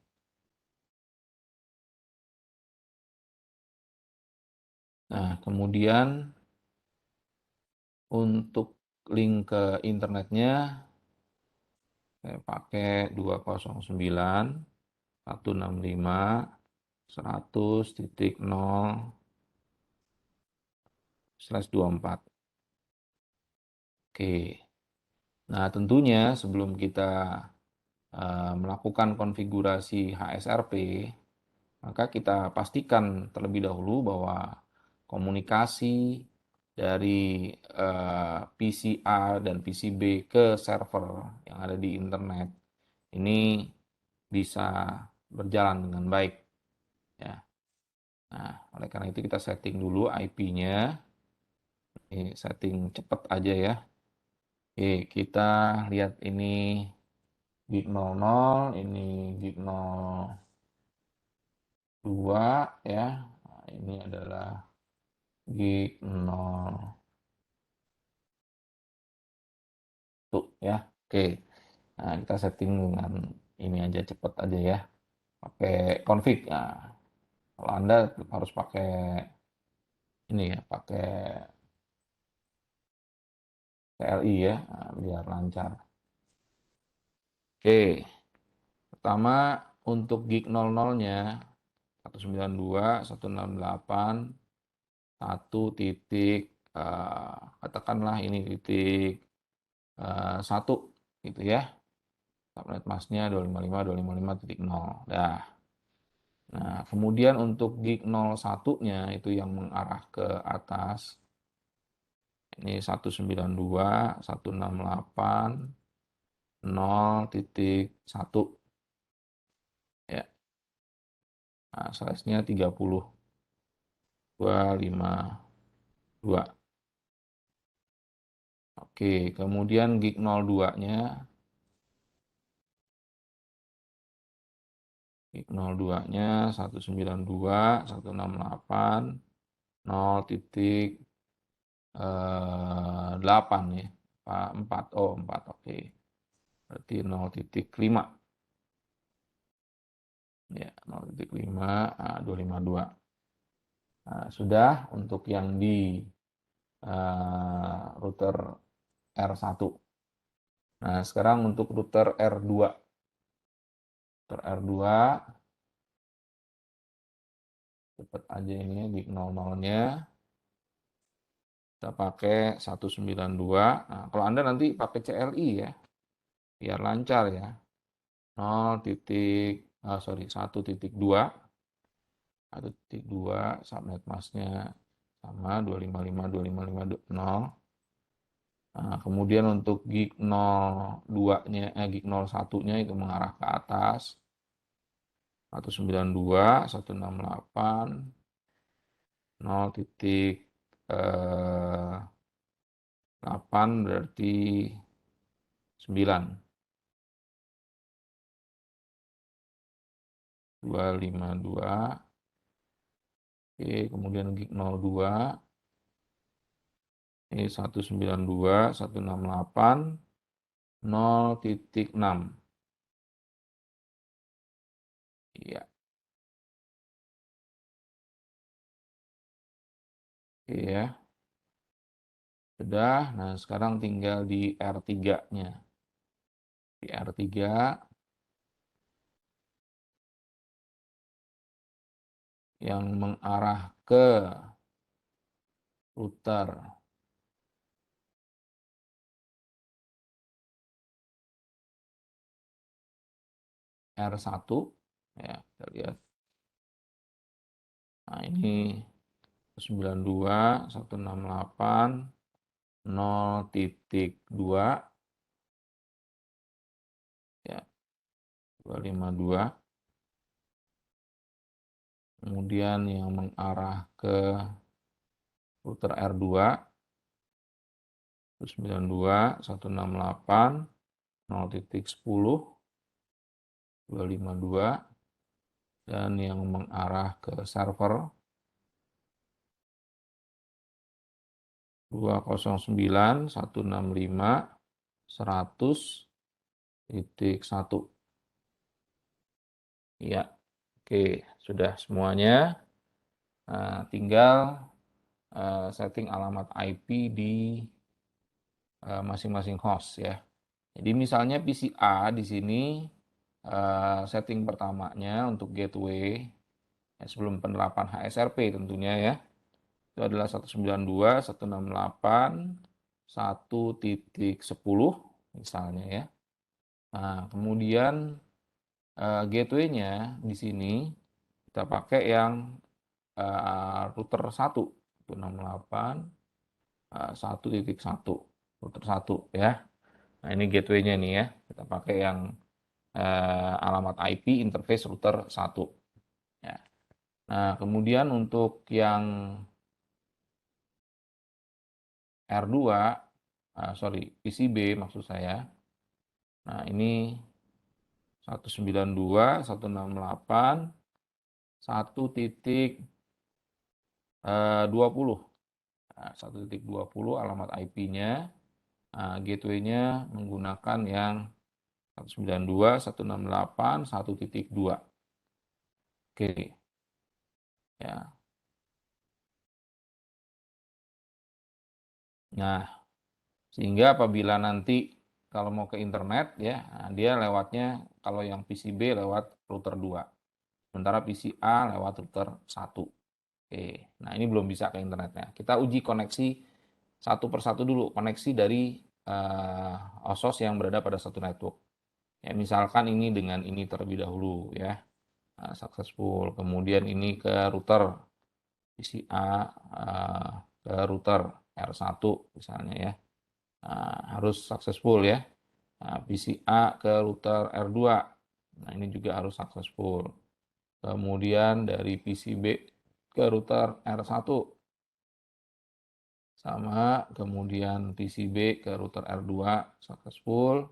[SPEAKER 1] Nah, kemudian untuk link ke internetnya saya pakai 209.165.100.0/24. Oke. Nah, tentunya sebelum kita melakukan konfigurasi HSRP, maka kita pastikan terlebih dahulu bahwa komunikasi dari PC A dan PC B ke server yang ada di internet ini bisa berjalan dengan baik ya. Nah, oleh karena itu kita setting dulu IP-nya. Ini setting cepat aja ya. Oke, kita lihat ini gig 00, ini gig 02 ya. Nah, ini adalah gig 01 ya. Oke. Nah, kita setting dengan ini aja, cepet aja ya. Pakai config. Nah, kalau Anda harus pakai ini ya, pakai CLI ya, nah, biar lancar. Oke. Pertama untuk gig 00-nya 192.168 1 titik katakanlah ini titik 1 gitu ya. Subnet masknya 255.255.0. Dah. Nah, kemudian untuk gig 01-nya itu yang mengarah ke atas. Ini 192.168.0.1 ya. Nah, size-nya 30.252. Oke, kemudian gig 02-nya gig 02-nya 192.168.0.8 ya. 4, oh 4, oke. Berarti 0.5. Ya, 0.5, 252. Nah, sudah untuk yang di router R1. Nah, sekarang untuk router R2. Router R2, cepat aja ini ya, gig 00-nya. Kita pakai 192. Nah, kalau Anda nanti pakai CLI ya, biar lancar ya. 1.2. 1.2, subnet masknya sama 255.255.0. Nah, kemudian untuk gig 02-nya, gig 01-nya itu mengarah ke atas. 192, 168, 0.8 berarti 9. 252. Oke, kemudian gig 02. Ini 192, 168, 0.6. Iya. Oke ya. Sudah. Nah, sekarang tinggal di R3-nya. Di R3 yang mengarah ke router R1 ya, kita lihat. Nah, ini 92, 168, 0.2 ya, 252. Kemudian yang mengarah ke router R2 92, 168, 0.10, 252, dan yang mengarah ke server 209, 165, 100.1. Ya, oke, sudah semuanya. Nah, tinggal setting alamat IP di masing-masing host ya. Jadi misalnya PC A di sini setting pertamanya untuk gateway ya, sebelum penerapan HSRP tentunya ya. Itu adalah 192.168.1.10 misalnya ya. Nah, kemudian gateway-nya di sini kita pakai yang router 1, 168.1.1, router 1 ya. Nah, ini gateway-nya nih ya. Kita pakai yang alamat IP interface router 1 ya. Nah, kemudian untuk yang R2, PCB maksud saya. Nah, ini 192, 168, 1.20. Nah, 1.20 alamat IP-nya. Nah, gateway-nya menggunakan yang 192, 168, 1.2. Oke. Ya. Nah, sehingga apabila nanti kalau mau ke internet ya, nah dia lewatnya kalau yang PCB lewat router 2. Sementara PCA lewat router 1. Oke. Nah, ini belum bisa ke internetnya. Kita uji koneksi satu persatu dulu, koneksi dari OSOS yang berada pada satu network. Ya, misalkan ini dengan ini terlebih dahulu ya. Nah, successful. Kemudian ini ke router PCA ke router R1 misalnya ya. Nah, harus successful ya. Nah, PCA ke router R2. Nah, ini juga harus successful. Kemudian dari PCB ke router R1 sama, kemudian PCB ke router R2 successful.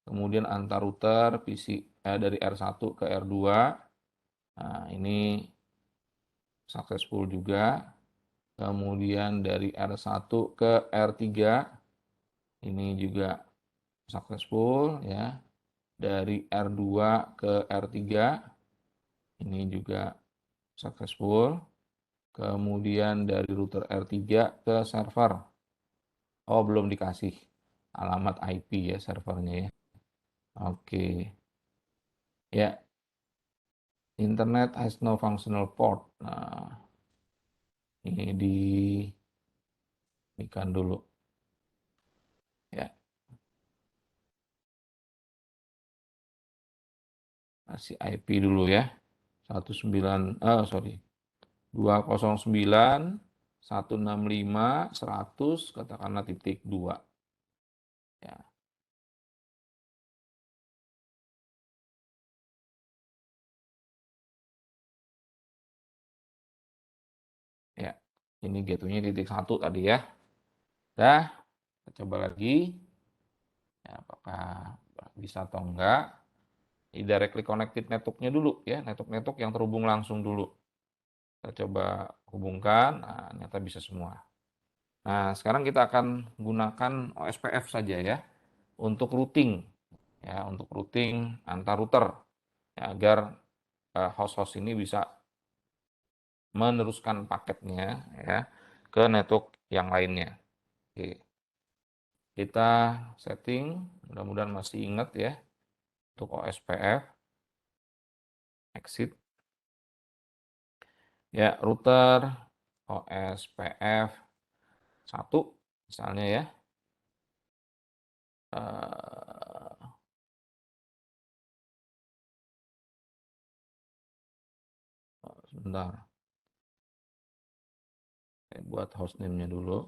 [SPEAKER 1] Kemudian antar router dari R1 ke R2 Nah, ini successful juga. Kemudian dari R1 ke R3 ini juga successful ya. Dari R2 ke R3 ini juga successful. Kemudian dari router R3 ke server. Oh, belum dikasih alamat IP ya servernya ya. Oke. Ya, internet has no functional port. Nah, ini ikan dulu ya. Kasih IP dulu ya. 209.165.100 katakanlah titik 2 ya. Ya. Ini gateway-nya titik 1 tadi ya. Dah, kita coba lagi. Ya, apakah bisa atau enggak? Directly connected network-nya dulu ya, network-network yang terhubung langsung dulu. Kita coba hubungkan, nah ternyata bisa semua. Nah, sekarang kita akan gunakan OSPF saja ya, untuk routing. Ya, untuk routing antar router. Ya, agar host-host ini bisa meneruskan paketnya ya ke network yang lainnya. Oke. Kita setting, mudah-mudahan masih ingat ya, untuk OSPF. Exit. Ya, router OSPF 1 misalnya ya. Sebentar, saya buat hostname-nya dulu.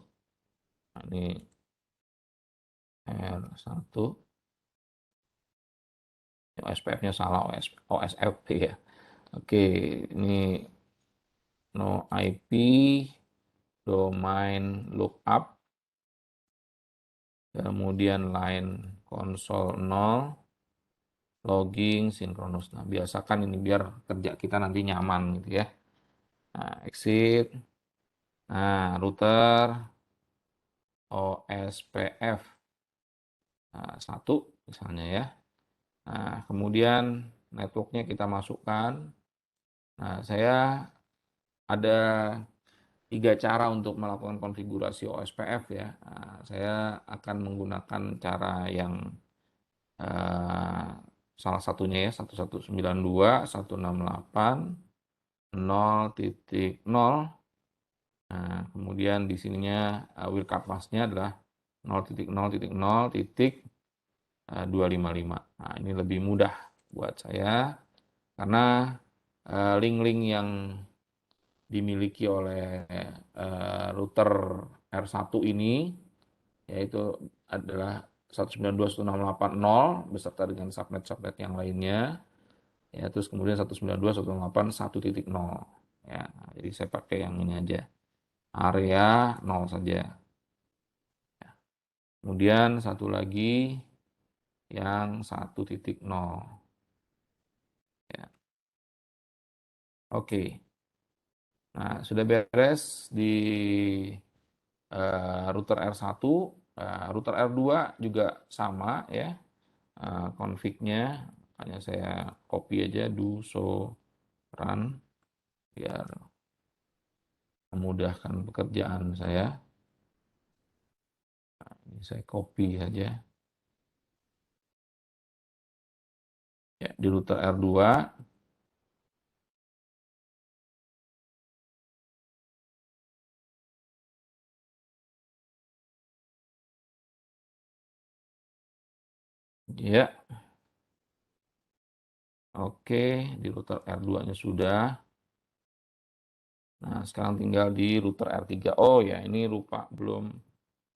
[SPEAKER 1] Nah, ini R1. OSPF-nya salah, OSFP ya. Oke, ini no IP, domain lookup, kemudian line console 0, logging sinkronus. Nah, biasakan ini biar kerja kita nanti nyaman gitu ya. Nah, exit. Nah, router OSPF 1 misalnya ya. Nah, kemudian networknya kita masukkan. Nah, saya ada 3 cara untuk melakukan konfigurasi OSPF ya. Nah, saya akan menggunakan cara yang salah satunya ya 1192.168.0.0. Nah, kemudian di sininya wildcard mask-nya adalah 0.0.0.255. Nah, ini lebih mudah buat saya karena link-link yang dimiliki oleh router R1 ini yaitu adalah 192.168.0 beserta dengan subnet-subnet yang lainnya ya, terus kemudian 192.168.1.0 ya. Jadi saya pakai yang ini aja, area 0 saja ya. Kemudian satu lagi yang 1.0 ya. Oke. Nah, sudah beres di router R1, router R2 juga sama ya, config-nya. Hanya saya copy aja do so run biar memudahkan pekerjaan saya. Nah, ini saya copy saja ya di router R2 ya. Oke, di router R2-nya sudah. Nah, sekarang tinggal di router R3. Oh ya, ini lupa belum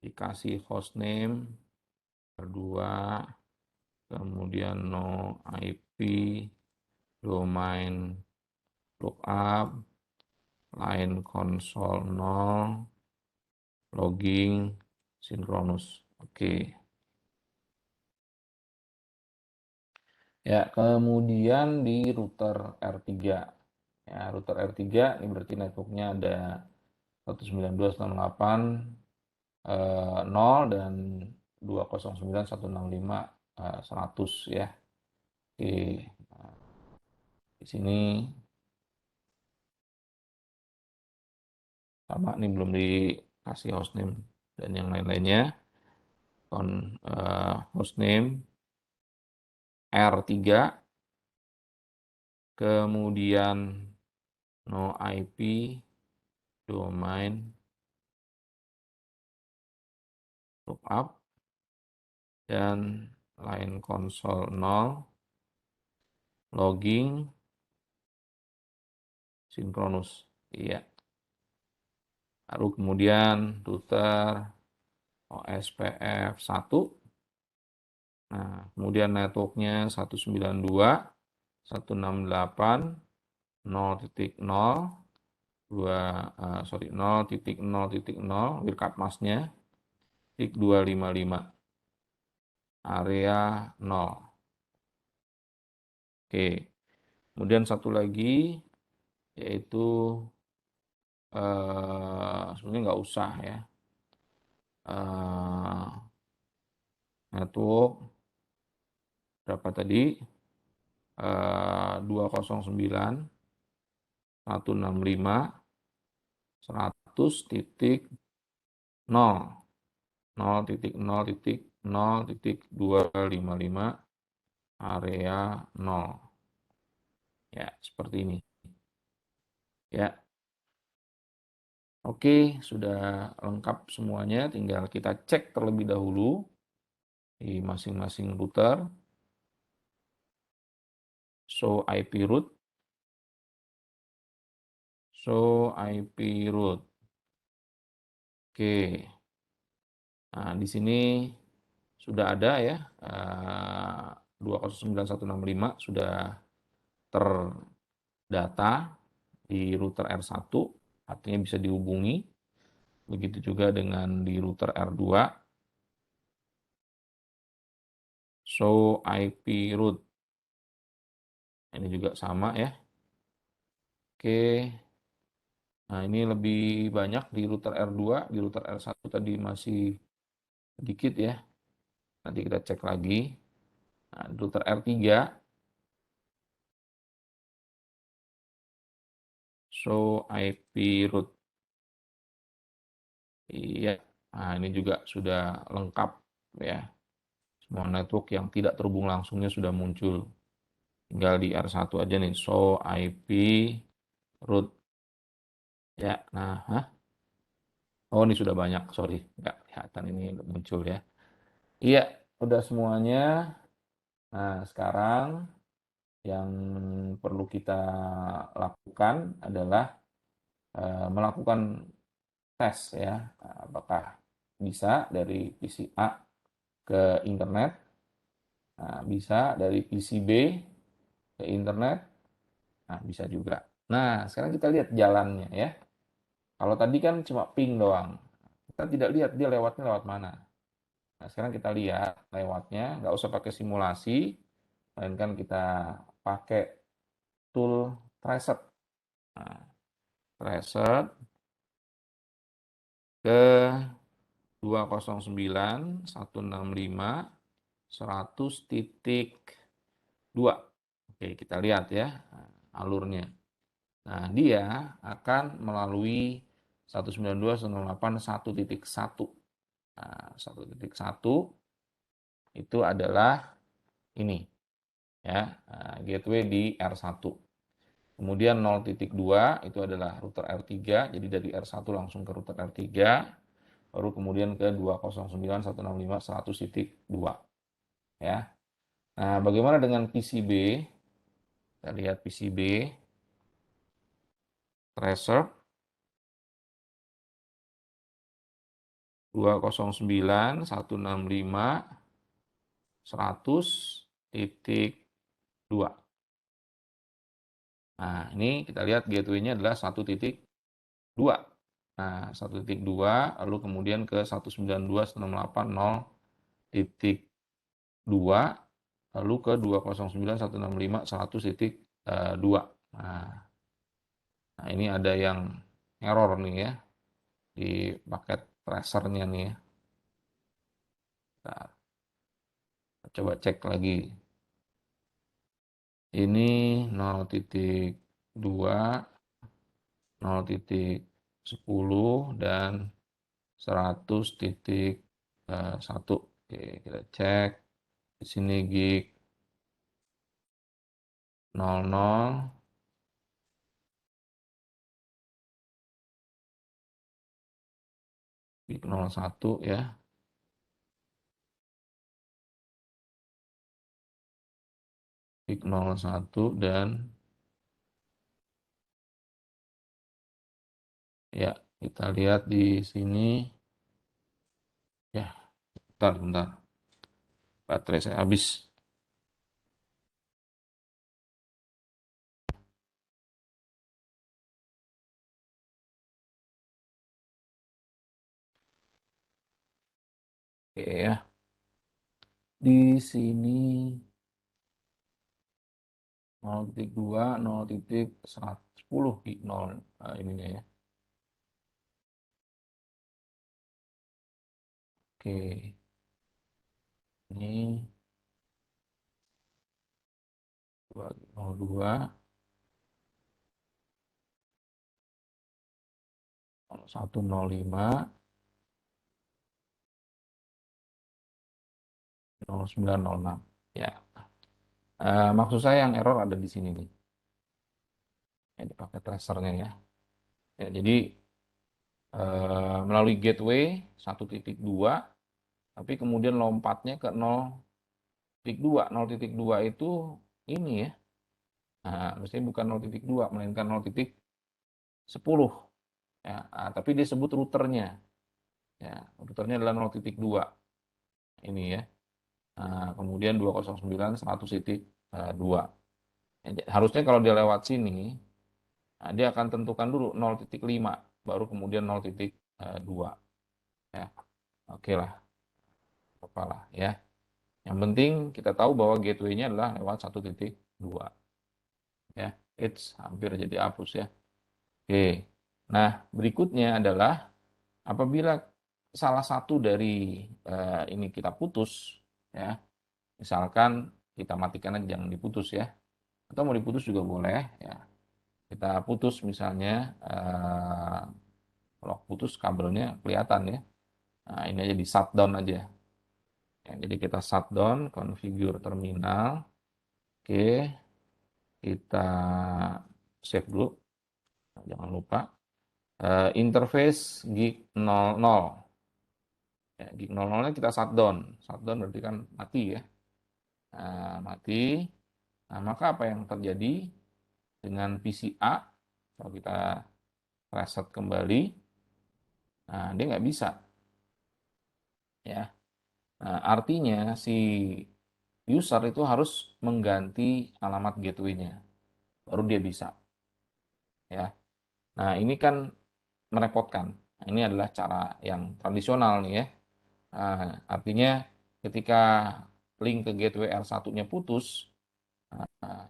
[SPEAKER 1] dikasih hostname R2, kemudian no IP, domain lookup, line console 0, logging sinkronus. Oke. Ya, kemudian di router R3. Ya, router R3 ini berarti networknya ada 192.168.0 dan 209.165.100 ya. Oke, nah, di sini sama nih belum dikasih hostname dan yang lain-lainnya. Hostname R3, kemudian no IP, domain, lookup, dan line console 0, logging, sinkronus. Iya. Lalu kemudian router OSPF 1. Nah, kemudian networknya 192.168.0.0 0.0.0 wirkat masnya 255 area 0. Oke, kemudian satu lagi yaitu sebenarnya nggak usah ya, network berapa tadi, 209.165.100.0 0.0.0.255 area 0. Ya, seperti ini. Ya. Oke, sudah lengkap semuanya, tinggal kita cek terlebih dahulu di masing-masing router. Show IP route. Show IP route. Oke. Nah, di sini sudah ada ya, 209.165 sudah terdata di router R1, artinya bisa dihubungi. Begitu juga dengan di router R2. Show IP route. Ini juga sama ya. Oke. Nah, ini lebih banyak di router R2, di router R1 tadi masih sedikit ya. Nanti kita cek lagi. Nah, di router R3, show IP route. Iya, nah ini juga sudah lengkap ya. Semua network yang tidak terhubung langsungnya sudah muncul. Tinggal di R1 aja nih, show IP route. Ya, nah, oh ini sudah banyak, sorry, nggak kelihatan ini muncul ya. Iya, udah semuanya. Nah, sekarang yang perlu kita lakukan adalah melakukan tes ya, apakah bisa dari PC A ke internet, nah, bisa dari PC B ke internet, nah bisa juga. Nah, sekarang kita lihat jalannya ya. Kalau tadi kan cuma ping doang, kita tidak lihat dia lewatnya lewat mana. Nah, sekarang kita lihat lewatnya, nggak usah pakai simulasi, melainkan kita pakai tool Tracer. Nah, Tracer ke 209.165.100.2. Oke, kita lihat ya alurnya. Nah, dia akan melalui 192.168.1.1. Nah, 1.1 itu adalah ini ya, gateway di R1. Kemudian 0.2 itu adalah router R3, jadi dari R1 langsung ke router R3, baru kemudian ke 209.165.100.2 ya. Nah, bagaimana dengan PCB? Kita lihat PCB tracer 209.165.100.2. Nah, ini kita lihat gateway-nya adalah 1.2. Nah, 1.2 lalu kemudian ke 192.168.0.2 lalu ke 209.165.100.2. Nah, Nah, ini ada yang error nih ya di paket tracernya nih ya. Nah, coba cek lagi. Ini 0.2, 0.10 dan 100.1. Oke, kita cek. Di sini gig 00, gig 01 ya. Gig 01 dan ya, kita lihat di sini ya. Bentar. Baterai saya habis. Oke ya. Di sini 0.2, 0.110 gig 0 ininya ya. Oke. Ini 02, 0105, 0906. Ya. Maksud saya yang error ada di sini nih. Yang dipakai tracernya ya. Ya, jadi melalui gateway 1.2, tapi kemudian lompatnya ke 0.2. 0.2 itu ini ya. Nah, mestinya bukan 0.2, melainkan 0.10. Ya, tapi dia sebut routernya. Ya, routernya adalah 0.2. Ini ya. Kemudian 209 100.2. Ya, harusnya kalau dia lewat sini, dia akan tentukan dulu 0.5, baru kemudian 0.2. Ya, oke lah, apalah ya. Yang penting kita tahu bahwa gateway-nya adalah lewat 1.2. Ya, it's hampir jadi hapus ya. Oke. Nah, berikutnya adalah apabila salah satu dari ini kita putus, ya, misalkan kita matikan aja, jangan diputus ya, atau mau diputus juga boleh, ya. Kita putus misalnya, kalau putus kabelnya kelihatan ya. Nah, ini aja di shutdown aja. Ya, jadi kita shutdown, configure terminal, oke, kita save dulu, jangan lupa. Interface gig 00. Ya, gig 00-nya kita shutdown. Shutdown berarti kan mati ya. Nah, mati. Nah, maka apa yang terjadi dengan PCA? Kalau kita reset kembali, nah dia nggak bisa. Ya. Nah, artinya si user itu harus mengganti alamat gateway-nya. Baru dia bisa. Ya. Nah, ini kan merepotkan. Nah, ini adalah cara yang tradisional nih ya. Nah, artinya ketika link ke gateway R1-nya putus,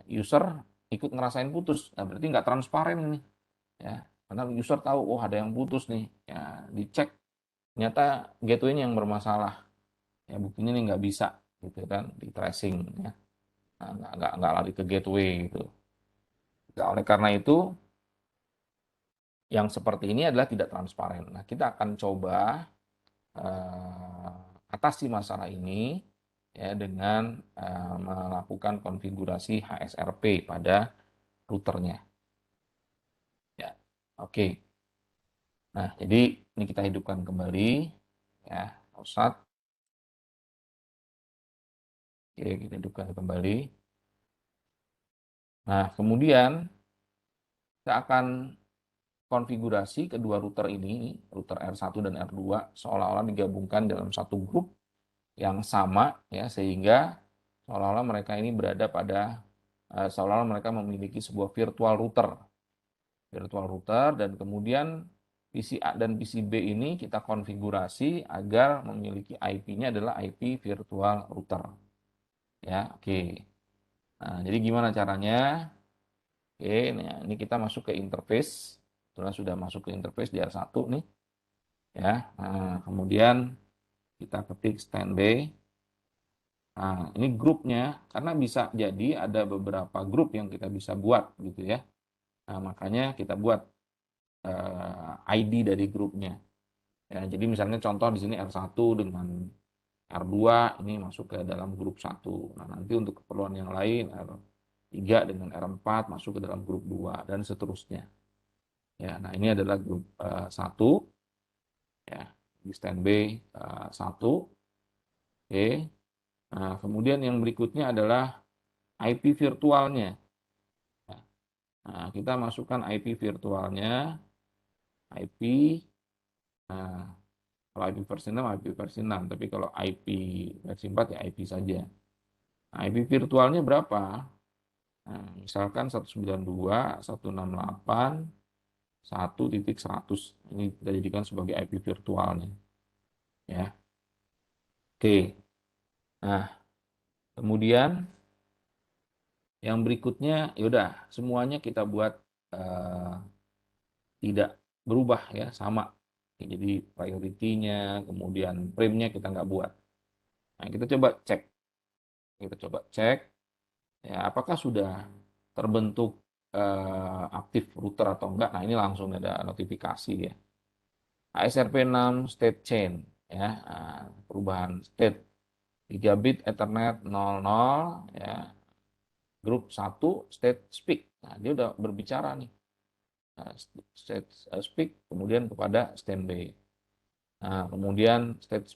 [SPEAKER 1] user ikut ngerasain putus. Nah, berarti nggak transparan nih. Ya, karena user tahu, oh ada yang putus nih. Ya, dicek, ternyata gateway-nya yang bermasalah. Ya, buktinya nih nggak bisa, gitu kan, di tracing. Ya. Nah, nggak lari ke gateway gitu. Nah, oleh karena itu, yang seperti ini adalah tidak transparan. Nah, kita akan coba atasi masalah ini ya dengan melakukan konfigurasi HSRP pada routernya. Ya, oke. Nah, jadi ini kita hidupkan kembali ya, OSAT. Oke, kita hidupkan kembali. Nah, kemudian kita akan konfigurasi kedua router ini, router R1 dan R2, seolah-olah digabungkan dalam satu grup yang sama ya, sehingga seolah-olah mereka ini berada pada seolah-olah mereka memiliki sebuah virtual router, dan kemudian PC A dan PC B ini kita konfigurasi agar memiliki IP-nya adalah IP virtual router. Ya, oke. Nah, jadi gimana caranya? Oke, nah ini kita masuk ke interface. Sudah masuk ke interface DR1 nih. Ya, nah, kemudian kita ketik standby. Nah, ini grupnya, karena bisa jadi ada beberapa grup yang kita bisa buat gitu ya. Nah, makanya kita buat ID dari grupnya. Ya, jadi misalnya contoh di sini R1 dengan R2 ini masuk ke dalam grup 1. Nah, nanti untuk keperluan yang lain R3 dengan R4 masuk ke dalam grup 2 dan seterusnya. Ya, nah ini adalah grup 1 ya, di standby 1. Oke. Nah, kemudian yang berikutnya adalah IP virtualnya. Nah, kita masukkan IP virtualnya, IP, nah, kalau IP versi 6, IP versi 6, tapi kalau IP versi 4 ya IP saja. Nah, IP virtualnya berapa? Nah, misalkan 192.168.1.100. Ini kita jadikan sebagai IP virtualnya. Ya. Oke. Nah, kemudian yang berikutnya, yaudah, semuanya kita buat tidak berubah ya, sama. Jadi priority-nya, kemudian frame-nya kita nggak buat. Nah, kita coba cek. Ya, apakah sudah terbentuk aktif router atau enggak. Nah, ini langsung ada notifikasi ya. ASRP 6 state change ya, perubahan state gigabit Ethernet 00 ya, grup 1 state speak. Nah, dia udah berbicara nih. State speak kemudian kepada standby. Nah, kemudian state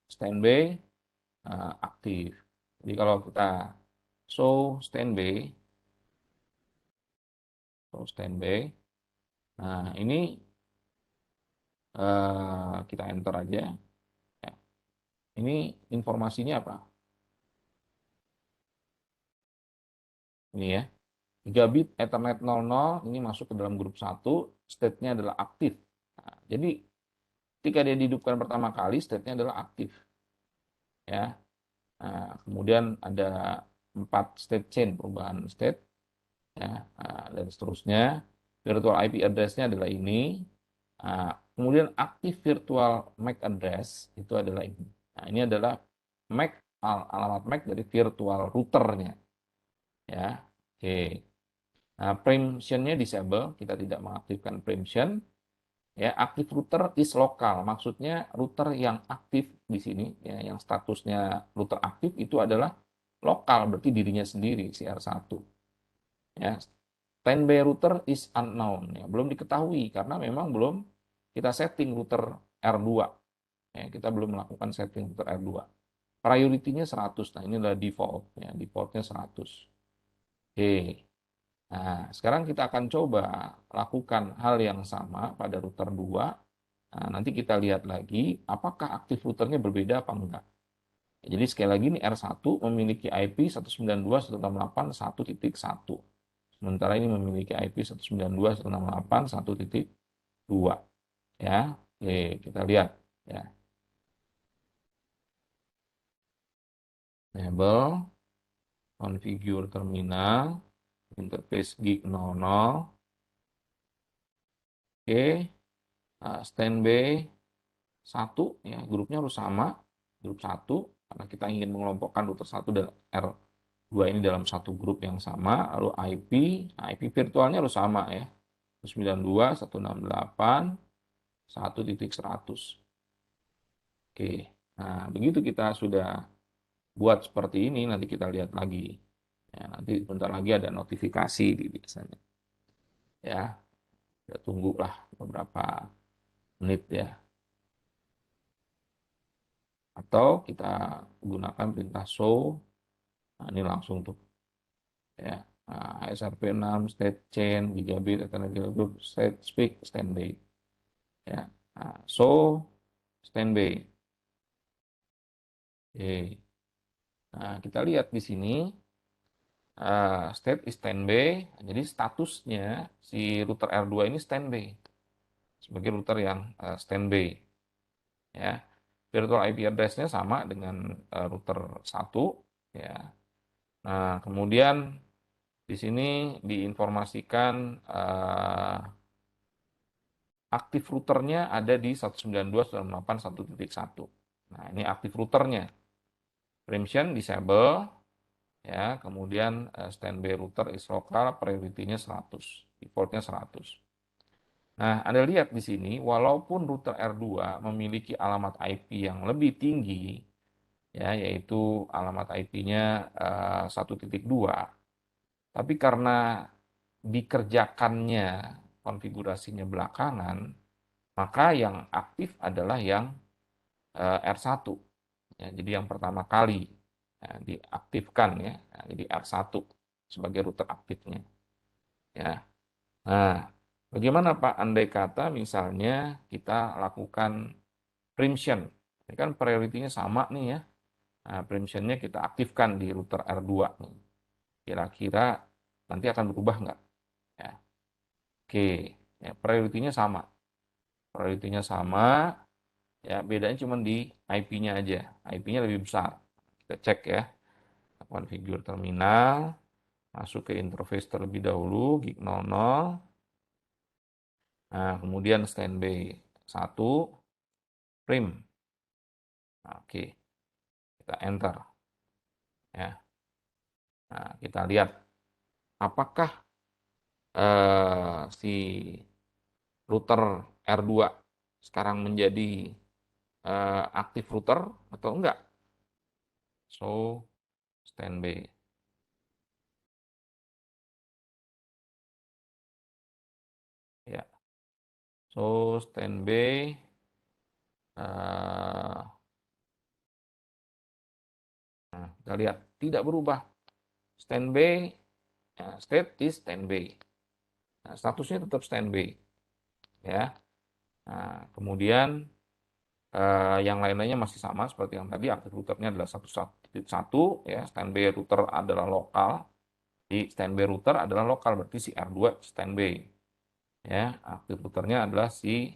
[SPEAKER 1] standby aktif. Jadi kalau kita show standby, nah ini kita enter aja. Ya. Ini informasinya apa? Ini ya. Gigabit Ethernet 00 ini masuk ke dalam grup 1, state-nya adalah aktif. Nah, jadi ketika dia dihidupkan pertama kali, state-nya adalah aktif. Ya. Nah, kemudian ada 4 state chain, perubahan state, ya, dan seterusnya. Virtual IP address-nya adalah ini. Nah, kemudian aktif virtual MAC address itu adalah ini. Nah, ini adalah MAC, alamat MAC dari virtual routernya. Ya, oke. Nah, preemption-nya disable, kita tidak mengaktifkan preemption. Ya, active router is lokal, maksudnya router yang aktif di sini, ya, yang statusnya router aktif itu adalah lokal, berarti dirinya sendiri, si R1. Ya, standby router is unknown, ya, belum diketahui karena memang belum kita setting router R2. Ya, kita belum melakukan setting router R2. Priority-nya 100, nah ini adalah default, ya, defaultnya 100. Oke. Nah, sekarang kita akan coba lakukan hal yang sama pada router 2. Nah, nanti kita lihat lagi apakah aktif routernya berbeda apa enggak. Jadi sekali lagi ini R1 memiliki IP 192.168.1.1. Sementara ini memiliki IP 192.168.1.2. Ya. Oke, kita lihat ya. Enable, configure terminal, interface gig 00. Oke. Nah, standby 1 ya, grupnya harus sama, grup 1 karena kita ingin mengelompokkan router 1 dan R2 ini dalam satu grup yang sama. Lalu IP, nah, IP virtualnya harus sama ya, 192.168.1.100. Oke, nah begitu kita sudah buat seperti ini, nanti kita lihat lagi ya, nanti bentar lagi ada notifikasi biasanya ya, kita tunggulah beberapa menit ya, atau kita gunakan perintah show. Nah, ini langsung tuh ya. Nah, SRP 6 state chain gigabit Ethernet group state speak standby ya. Nah, so standby. Oke. Nah, kita lihat di sini state is standby. Jadi statusnya si router R2 ini standby sebagai router yang standby ya. Virtual IP address-nya sama dengan router 1 ya. Nah, kemudian Di sini diinformasikan aktif routernya ada di 192.168.1.1. Nah, ini aktif routernya. Permission disable, ya. Kemudian standby router is local, priority-nya 100, default-nya 100. Nah, Anda lihat di sini, walaupun router R2 memiliki alamat IP yang lebih tinggi, ya, yaitu alamat IP-nya 1.2, tapi karena dikerjakannya konfigurasinya belakangan, maka yang aktif adalah yang R1. Ya, jadi yang pertama kali ya, diaktifkan ya. Nah, jadi R1 sebagai router aktifnya. Ya. Nah, bagaimana Pak andai kata misalnya kita lakukan preemption. Ini kan priority-nya sama nih ya. Nah, preemption-nya kita aktifkan di router R2 nih. Kira-kira nanti akan berubah nggak? Ya. Oke, ya, priority-nya sama. Priority-nya sama, ya bedanya cuma di IP-nya aja. IP-nya lebih besar. Kita cek ya. Configure terminal, masuk ke interface terlebih dahulu, gig 00. Nah, kemudian standby 1, prim. Oke, kita enter. Ya. Nah, kita lihat apakah si router R2 sekarang menjadi aktif router atau enggak. So, standby. Ya. So, standby. Nah, kita lihat tidak berubah. Standby, ya, state is standby. Nah, statusnya tetap standby. Ya. Nah, kemudian yang lain-lainnya masih sama seperti yang tadi. Aktif routernya adalah 1.1, ya. Standby router adalah lokal. Di standby router adalah lokal, berarti si R2 standby. Ya, aktif routernya adalah si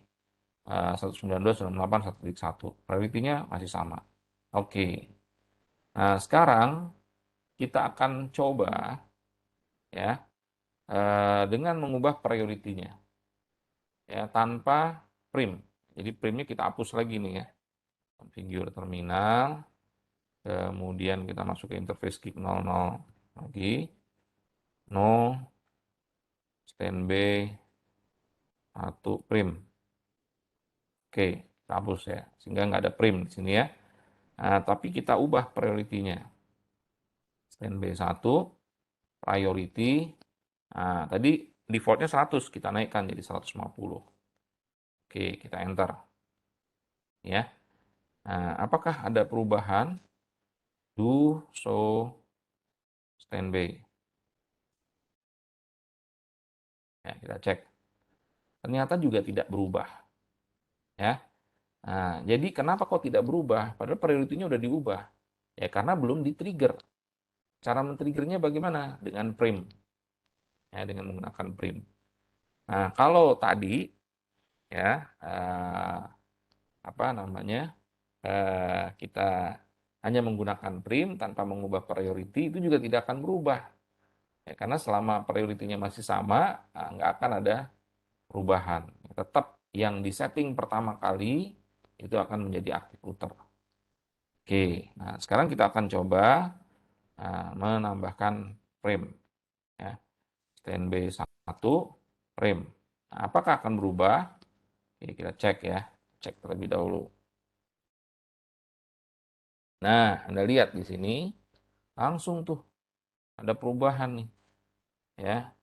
[SPEAKER 1] 192.168.1.1. Priority-nya masih sama. Oke. Nah, sekarang kita akan coba ya dengan mengubah priority-nya ya tanpa prim. Jadi primnya kita hapus lagi nih ya. Configure terminal, kemudian kita masuk ke interface gig 00 lagi. No standby 1 prim. Oke, kita hapus ya, sehingga nggak ada prim di sini ya. Nah, tapi kita ubah priority-nya. Standby 1, priority. Nah, tadi default-nya 100, kita naikkan jadi 150. Oke, kita enter. Ya. Nah, apakah ada perubahan? Do show standby. Ya, kita cek. Ternyata juga tidak berubah. Ya. Nah, jadi kenapa kok tidak berubah? Padahal priority-nya udah diubah. Ya, karena belum di-trigger. Cara men-triggernya bagaimana? Dengan prim. Ya, dengan menggunakan prim. Nah, kalau tadi ya apa namanya? Kita hanya menggunakan prim tanpa mengubah priority, itu juga tidak akan berubah. Ya, karena selama priority-nya masih sama, nggak akan ada perubahan. Tetap yang disetting pertama kali itu akan menjadi aktif router. Oke, nah sekarang kita akan coba menambahkan frame. Ya. Standby 1, frame. Nah, apakah akan berubah? Oke, kita cek ya. Cek terlebih dahulu. Nah, Anda lihat di sini, langsung tuh ada perubahan nih. Ya,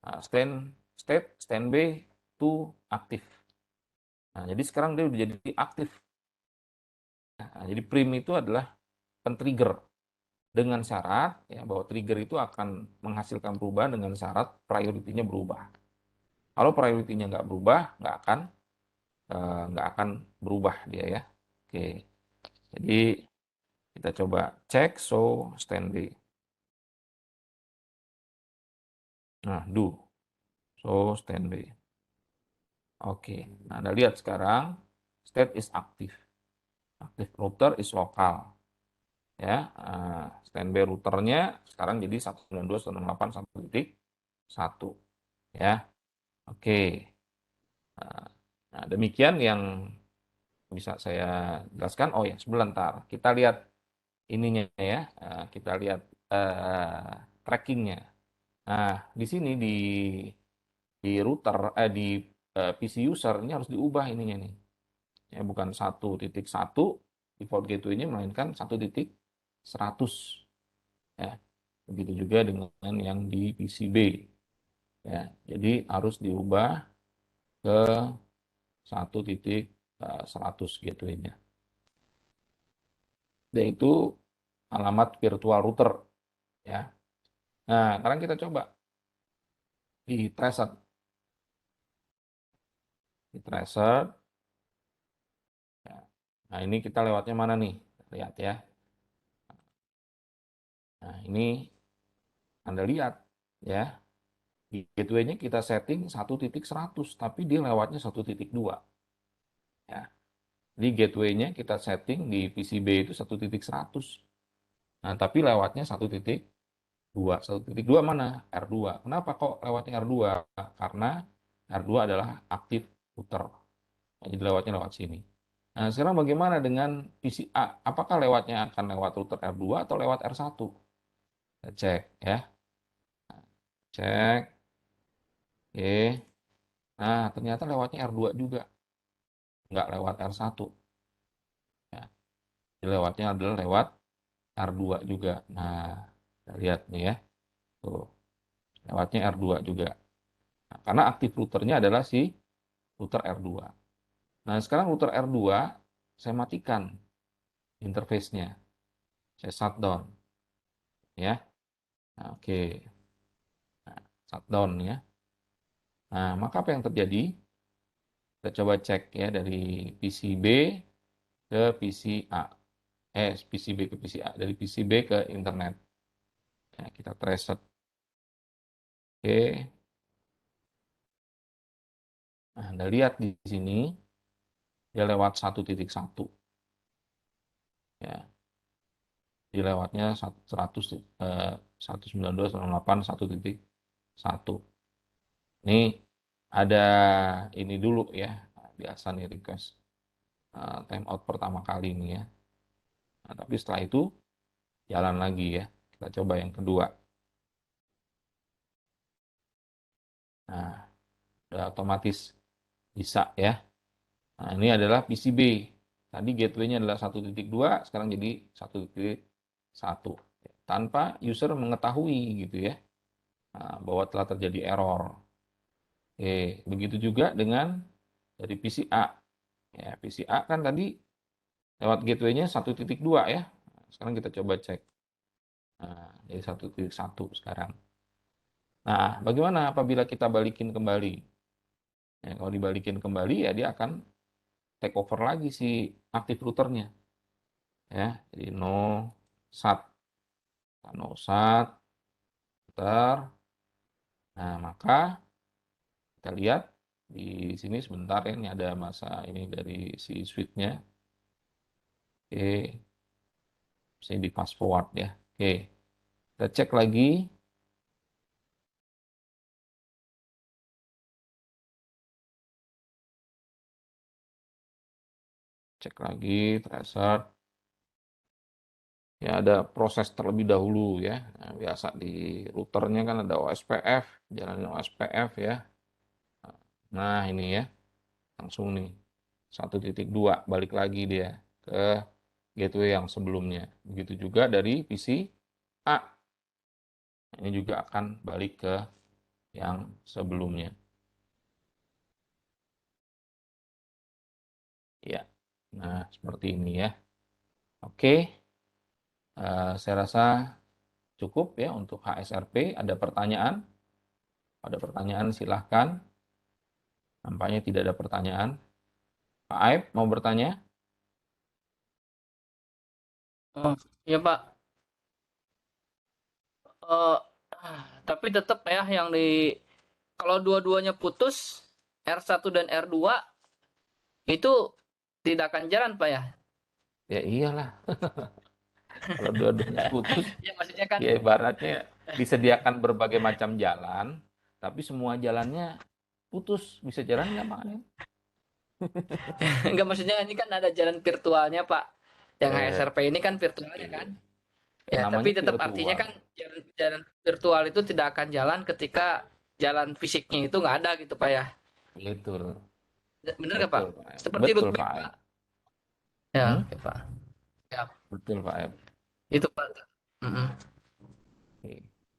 [SPEAKER 1] nah, standby to aktif. Nah, jadi sekarang dia udah jadi aktif. Nah, jadi prim itu adalah pen-trigger dengan syarat ya bahwa trigger itu akan menghasilkan perubahan dengan syarat priority-nya berubah. Kalau priority-nya nggak berubah, nggak akan berubah dia ya. Oke, jadi kita coba cek show standby. Nah, do show standby. Oke, nah Anda lihat sekarang state is active. Active router is lokal. ya. Standby routernya sekarang jadi 192.168.1.1 ya. Oke. Nah, demikian yang bisa saya jelaskan. Oh ya, sebentar. Kita lihat ininya ya. Kita lihat trackingnya. Nah, di sini di router di PC user ini harus diubah ininya nih. Ya, bukan 1.1 default gateway-nya melainkan 1.100 ya. Begitu juga dengan yang di PCB ya. Jadi harus diubah ke 1.100 gateway-nya. Yaitu alamat virtual router ya. Nah, sekarang kita coba di tracer. Di tracer. Ya. Nah, ini kita lewatnya mana nih? Lihat ya. Nah, ini Anda lihat ya. Gateway-nya kita setting 1.100, tapi dia lewatnya 1.2 ya. Jadi gateway-nya kita setting di PCB itu 1.100. Nah, tapi lewatnya 1.2. 1.2 mana? R2. Kenapa kok lewatnya R2? Karena R2 adalah aktif router. Jadi lewatnya lewat sini. Nah, sekarang bagaimana dengan PCA? Apakah lewatnya akan lewat router R2 atau lewat R1? Kita cek ya. Cek. Oke. Nah, ternyata lewatnya R2 juga. Nggak lewat R1. Ya. Jadi lewatnya adalah lewat R2 juga. Nah, kita lihat nih ya. Tuh, lewatnya R2 juga. Nah, karena aktif routernya adalah si router R2. Nah, sekarang router R2 saya matikan interface-nya. Saya shutdown ya. Nah, oke. Nah, shutdown ya. Nah, maka apa yang terjadi? Kita coba cek ya dari PCB ke PCA. PCB ke PCA. Dari PCB ke internet. Ya, kita trace. Oke. Nah, Anda lihat di sini dia lewat 1.1 ya. Dia lewatnya 192.168.1.1. Ini ada ini dulu ya. Biasa nih request timeout pertama kali ini ya. Nah, tapi setelah itu jalan lagi ya. Kita coba yang kedua. Nah, udah otomatis bisa ya. Nah, ini adalah PCB. Tadi gateway-nya adalah 1.2, sekarang jadi 1.1. Tanpa user mengetahui gitu ya, bahwa telah terjadi error. Oke, begitu juga dengan dari PCA. Ya, PCA kan tadi lewat gateway-nya 1.2 ya. Sekarang kita coba cek. Nah, jadi 1.1 sekarang. Nah, bagaimana apabila kita balikin kembali? Ya, kalau dibalikin kembali ya dia akan take over lagi si aktif routernya. Ya, jadi no sat router. Nah, maka kita lihat di sini sebentar ya, ini ada masa ini dari si switch-nya. Oke, bisa di fast forward ya. Oke, kita cek lagi. Cek lagi, tracer. Ya, ada proses terlebih dahulu ya. Nah, biasa di routernya kan ada OSPF, jalanin OSPF ya. Nah, ini ya, langsung nih. 1.2 balik lagi dia ke gateway yang sebelumnya. Begitu juga dari PC A. Ini juga akan balik ke yang sebelumnya. Ya, nah seperti ini ya. Oke, saya rasa cukup ya untuk HSRP. Ada pertanyaan? Ada pertanyaan silahkan. Nampaknya tidak ada pertanyaan. Pak Aib mau bertanya?
[SPEAKER 2] Oh, ya Pak. Eh, tapi tetap ya yang di kalau dua-duanya putus R1 dan R2 itu tidak akan jalan Pak ya.
[SPEAKER 1] Ya iyalah. Kalau dua-duanya putus,
[SPEAKER 2] Ya maksudnya kan
[SPEAKER 1] ya ibaratnya disediakan berbagai macam jalan, tapi semua jalannya putus. Bisa jalan nggak, Pak?
[SPEAKER 2] enggak, maksudnya ini kan ada jalan virtualnya, Pak. Yang
[SPEAKER 1] Eh,
[SPEAKER 2] HSRP ini kan virtualnya kan.
[SPEAKER 1] oke.
[SPEAKER 2] Ya,
[SPEAKER 1] Namanya
[SPEAKER 2] tapi tetap artinya
[SPEAKER 1] virtual.
[SPEAKER 2] kan jalan virtual itu tidak akan jalan ketika jalan fisiknya itu nggak ada gitu, Pak ya.
[SPEAKER 1] Betul,
[SPEAKER 2] Bener nggak, Pak?
[SPEAKER 1] betul, Pak.
[SPEAKER 2] Seperti
[SPEAKER 1] Betul,
[SPEAKER 2] roadmap,
[SPEAKER 1] Pak.
[SPEAKER 2] Pak. Ya,
[SPEAKER 1] Hmm?
[SPEAKER 2] oke, Pak. Ya,
[SPEAKER 1] Betul, Pak.
[SPEAKER 2] itu, Pak. Mm-mm.
[SPEAKER 1] Oke.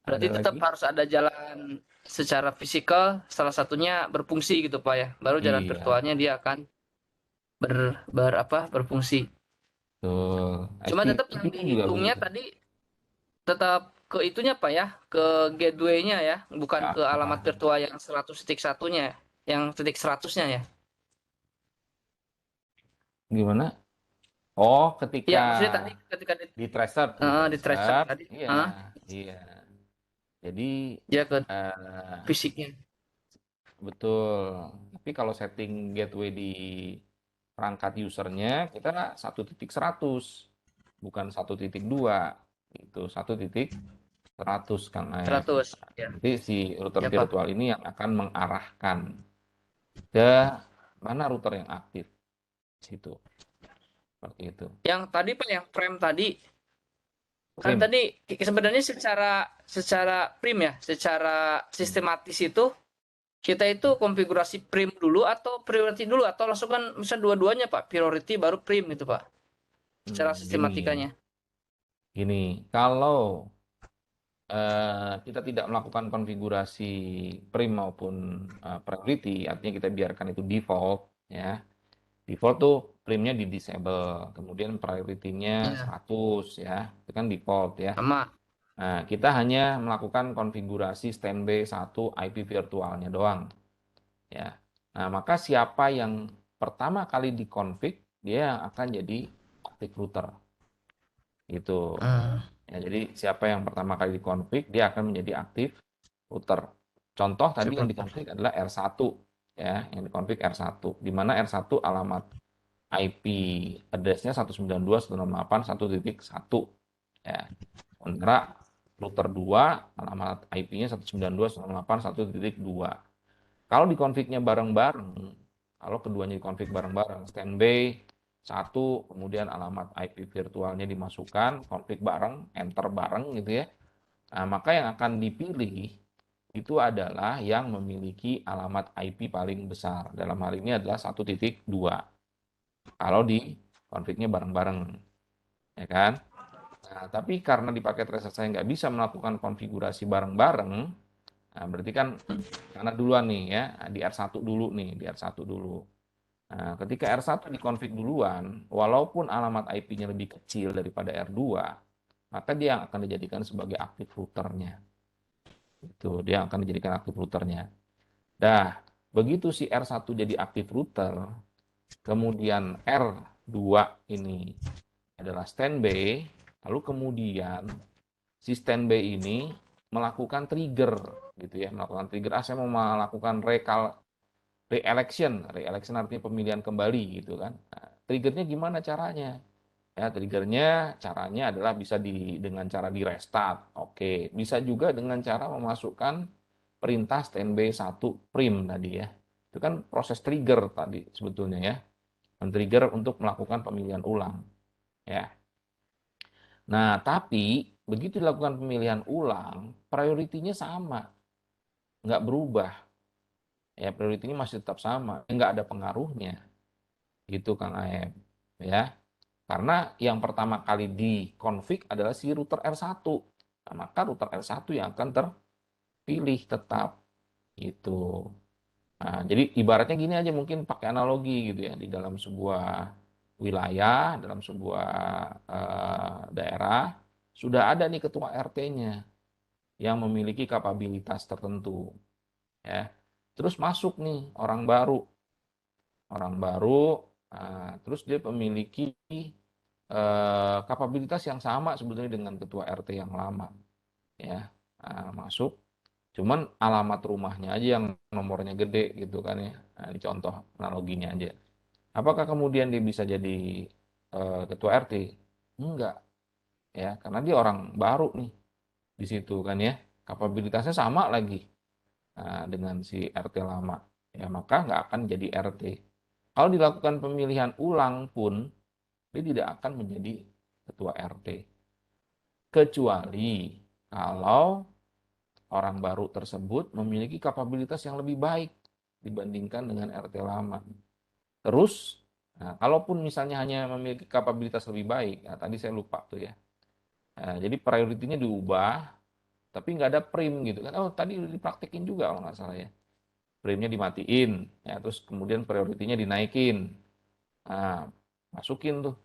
[SPEAKER 2] Berarti
[SPEAKER 1] Ada
[SPEAKER 2] tetap
[SPEAKER 1] lagi?
[SPEAKER 2] harus ada jalan secara fisikal, salah satunya berfungsi gitu, Pak ya. Baru jalan
[SPEAKER 1] Iya,
[SPEAKER 2] virtualnya dia akan berfungsi.
[SPEAKER 1] betul.
[SPEAKER 2] Cuma tetap
[SPEAKER 1] SPP
[SPEAKER 2] yang
[SPEAKER 1] kan juga
[SPEAKER 2] dihitungnya
[SPEAKER 1] begitu.
[SPEAKER 2] tadi tetap ke itunya, Pak ya, ke gateway-nya ya, bukan
[SPEAKER 1] Ya,
[SPEAKER 2] ke alamat virtual yang 100.1-nya, yang titik 100-nya ya.
[SPEAKER 1] gimana? Oh, ketika
[SPEAKER 2] Iya, maksudnya tadi ketika
[SPEAKER 1] di
[SPEAKER 2] di tracer
[SPEAKER 1] tracer,
[SPEAKER 2] tadi,
[SPEAKER 1] iya, iya. Jadi
[SPEAKER 2] dia ke
[SPEAKER 1] eh,
[SPEAKER 2] fisiknya.
[SPEAKER 1] betul. Tapi kalau setting gateway di perangkat usernya, kita 1.100, bukan 1.2. Itu 1.100, Kang Aep.
[SPEAKER 2] 100. Ya.
[SPEAKER 1] Nanti si router
[SPEAKER 2] Ya, Pak.
[SPEAKER 1] virtual ini yang akan mengarahkan ke mana router yang aktif. Situ, seperti itu.
[SPEAKER 2] Yang tadi, Pak, yang frame tadi kan
[SPEAKER 1] Prim.
[SPEAKER 2] tadi sebenarnya secara secara prim ya, secara sistematis itu kita itu konfigurasi prim dulu atau priority dulu atau langsung kan misal dua-duanya, Pak, priority baru prim itu, Pak, secara
[SPEAKER 1] Gini,
[SPEAKER 2] sistematikanya.
[SPEAKER 1] kalau kita tidak melakukan konfigurasi prim maupun priority, artinya kita biarkan itu default, ya. Default tuh primnya di disable, kemudian priority-nya
[SPEAKER 2] Iya,
[SPEAKER 1] 100, ya. Itu kan default, ya.
[SPEAKER 2] sama.
[SPEAKER 1] Nah, kita hanya melakukan konfigurasi standby 1 IP virtualnya doang, ya. Nah, maka siapa yang pertama kali dikonfig, dia yang akan jadi active router. Gitu.
[SPEAKER 2] Hmm,
[SPEAKER 1] Ya, jadi siapa yang pertama kali dikonfig, dia akan menjadi aktif router. Contoh tadi yang
[SPEAKER 2] super.
[SPEAKER 1] dikonfig adalah R1, ya, yang dikonfig R1, di mana R1 alamat IP address-nya 192.168.1.1, ya. Sementara router 2 alamat IP-nya 192.168.1.2. Kalau dikonfignya bareng-bareng, kalau keduanya dikonfig bareng-bareng, standby satu, kemudian alamat IP virtualnya dimasukkan, konfig bareng, enter bareng gitu ya. Nah, maka yang akan dipilih itu adalah yang memiliki alamat IP paling besar. Dalam hal ini adalah 1.2. Kalau di konfignya bareng-bareng, ya kan? Nah, tapi karena di paket reset saya nggak bisa melakukan konfigurasi bareng-bareng, nah berarti kan karena duluan nih ya, di R1 dulu nih, di R1 dulu. Nah, ketika R1 dikonfig duluan, walaupun alamat IP-nya lebih kecil daripada R2, maka dia yang akan dijadikan sebagai aktif routernya. Itu dia akan dijadikan aktif routernya. Dah, begitu si R1 jadi aktif router, kemudian R2 ini adalah standby, lalu kemudian si standby ini melakukan trigger gitu ya, melakukan trigger, saya mau melakukan re-election, re-election artinya pemilihan kembali gitu kan. Nah, triggernya gimana caranya? Ya, triggernya caranya adalah bisa dengan cara di restart. Oke, bisa juga dengan cara memasukkan perintah standby 1 prim tadi ya. Itu kan proses trigger tadi sebetulnya ya. Men-trigger untuk melakukan pemilihan ulang ya. Nah, tapi begitu dilakukan pemilihan ulang, prioritinya sama, nggak berubah. Ya, prioritinya masih tetap sama, nggak ada pengaruhnya. Gitu Kang Aep. Ya. Karena yang pertama kali dikonfig adalah si router R1. Nah, maka router R1 yang akan terpilih tetap gitu. Nah, jadi ibaratnya gini aja, mungkin pakai analogi gitu ya, di dalam sebuah wilayah, dalam sebuah daerah sudah ada nih ketua RT-nya yang memiliki kapabilitas tertentu ya. Terus masuk nih orang baru, terus dia memiliki kapabilitas yang sama sebetulnya dengan ketua RT yang lama ya. Masuk, cuman alamat rumahnya aja yang nomornya gede gitu kan ya. Nah, ini contoh analoginya aja. Apakah kemudian dia bisa jadi ketua RT? Enggak. ya, karena dia orang baru nih di situ kan ya, kapabilitasnya sama lagi dengan si RT lama, ya maka nggak akan jadi RT. Kalau dilakukan pemilihan ulang pun, dia tidak akan menjadi ketua RT. Kecuali kalau orang baru tersebut memiliki kapabilitas yang lebih baik dibandingkan dengan RT lama. Terus, nah, kalaupun misalnya hanya memiliki kapabilitas lebih baik, nah, tadi saya lupa tuh ya. Nah, jadi prioritinya diubah, tapi nggak ada prim gitu kan. Oh, tadi udah dipraktekin juga kalau nggak salah ya. Primnya dimatiin, ya, terus kemudian prioritinya dinaikin. Nah, masukin tuh,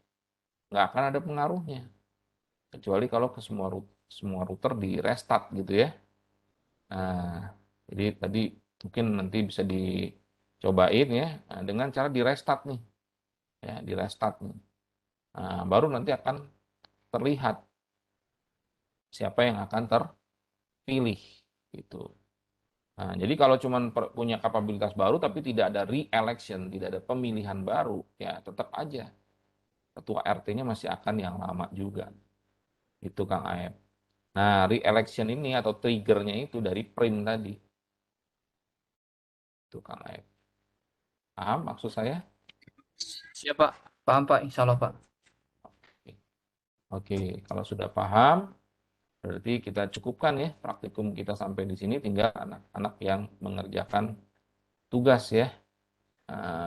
[SPEAKER 1] nggak akan ada pengaruhnya. Kecuali kalau ke semua router di restart gitu ya. Nah, jadi tadi mungkin nanti bisa dicobain ya, dengan cara di restart nih, ya di restart nih. Nah, baru nanti akan terlihat siapa yang akan terpilih gitu. Nah, jadi kalau cuma punya kapabilitas baru tapi tidak ada re-election, tidak ada pemilihan baru, ya tetap aja ketua RT-nya masih akan yang lama juga. Itu Kang Aep. Nah, re-election ini atau triggernya itu dari prim tadi. Itu Kang Aep. Paham maksud saya?
[SPEAKER 2] Siapa? Paham Pak, insya Allah Pak.
[SPEAKER 1] Oke, kalau sudah paham, berarti kita cukupkan ya praktikum kita sampai di sini. Tinggal anak-anak yang mengerjakan tugas ya.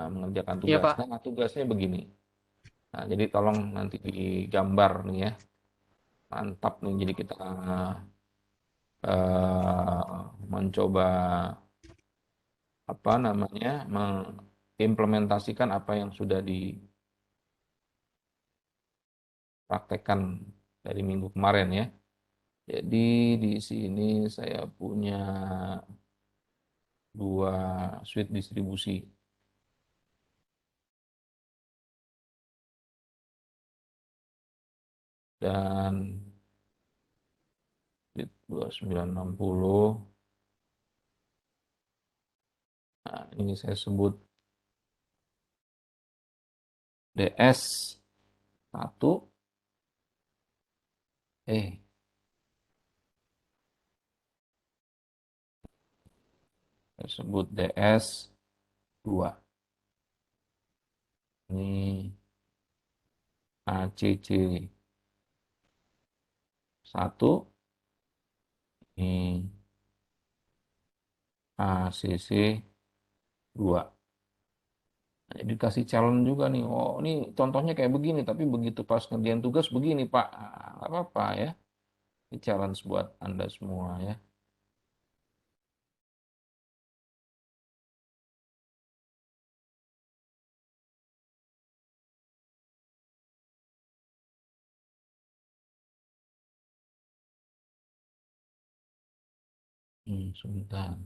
[SPEAKER 1] Mengerjakan
[SPEAKER 2] Iya
[SPEAKER 1] tugas.
[SPEAKER 2] Pak.
[SPEAKER 1] Nah, tugasnya begini. Nah, jadi tolong nanti digambar nih ya. Mantap nih. Jadi kita mencoba apa namanya mengimplementasikan apa yang sudah dipraktekkan dari minggu kemarin ya. Jadi di sini saya punya dua suite distribusi dan 2960. Nah, ini saya sebut DS 1, eh saya sebut DS 2. Ini ACC 1, ini ACC 2. Nah, jadi kasih challenge juga nih. Oh, ini contohnya kayak begini, tapi begitu pas ngerjain tugas begini, Pak. Nggak apa-apa ya. Ini challenge buat Anda semua ya. Sebentar.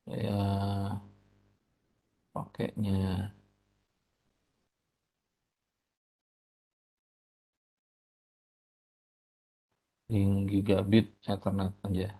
[SPEAKER 1] Saya pakainya link gigabit Ethernet aja.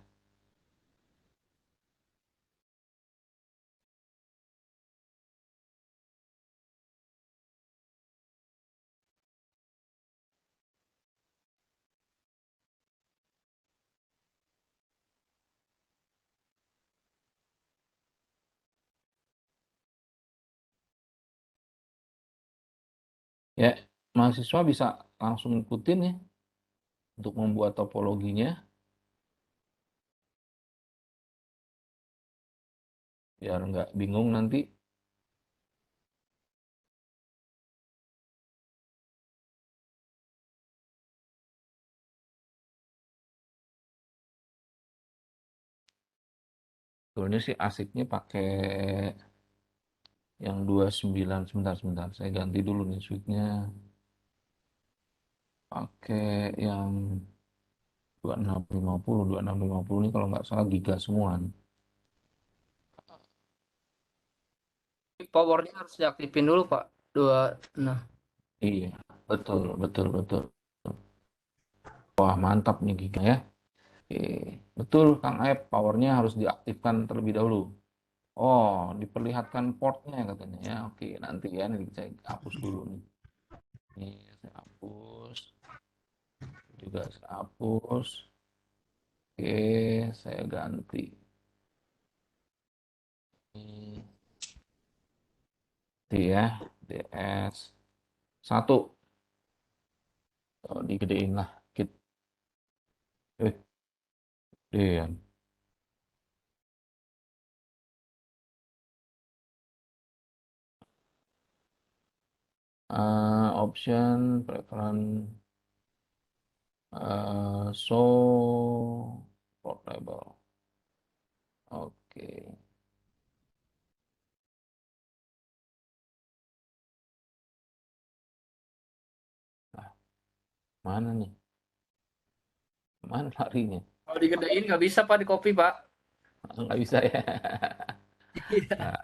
[SPEAKER 1] Ya, mahasiswa bisa langsung ikutin ya untuk membuat topologinya biar nggak bingung nanti. Sebenarnya sih asiknya pakai yang 29. Sebentar, saya ganti dulu nih switch-nya. Pakai yang 2650. 2650 ini kalau nggak salah giga semua nih.
[SPEAKER 2] Powernya harus diaktifin dulu Pak. Nah,
[SPEAKER 1] Iya, betul, betul, betul. Wah, mantap nih giga ya. Oke, betul Kang Aep, powernya harus diaktifkan terlebih dahulu. Oh, diperlihatkan portnya katanya ya. Oke, nanti ya, nanti saya hapus dulu nih. Ini saya hapus. juga saya hapus. Oke, saya ganti. Ini ya, DS1. Oh, digedein lah. Dikit. Eh, gedean. Option, preference, show, portable. Oke. Nah, mana nih? Mana larinya?
[SPEAKER 2] Kalau digedein nggak bisa Pak di copy Pak.
[SPEAKER 1] Nggak bisa ya.
[SPEAKER 2] Iya.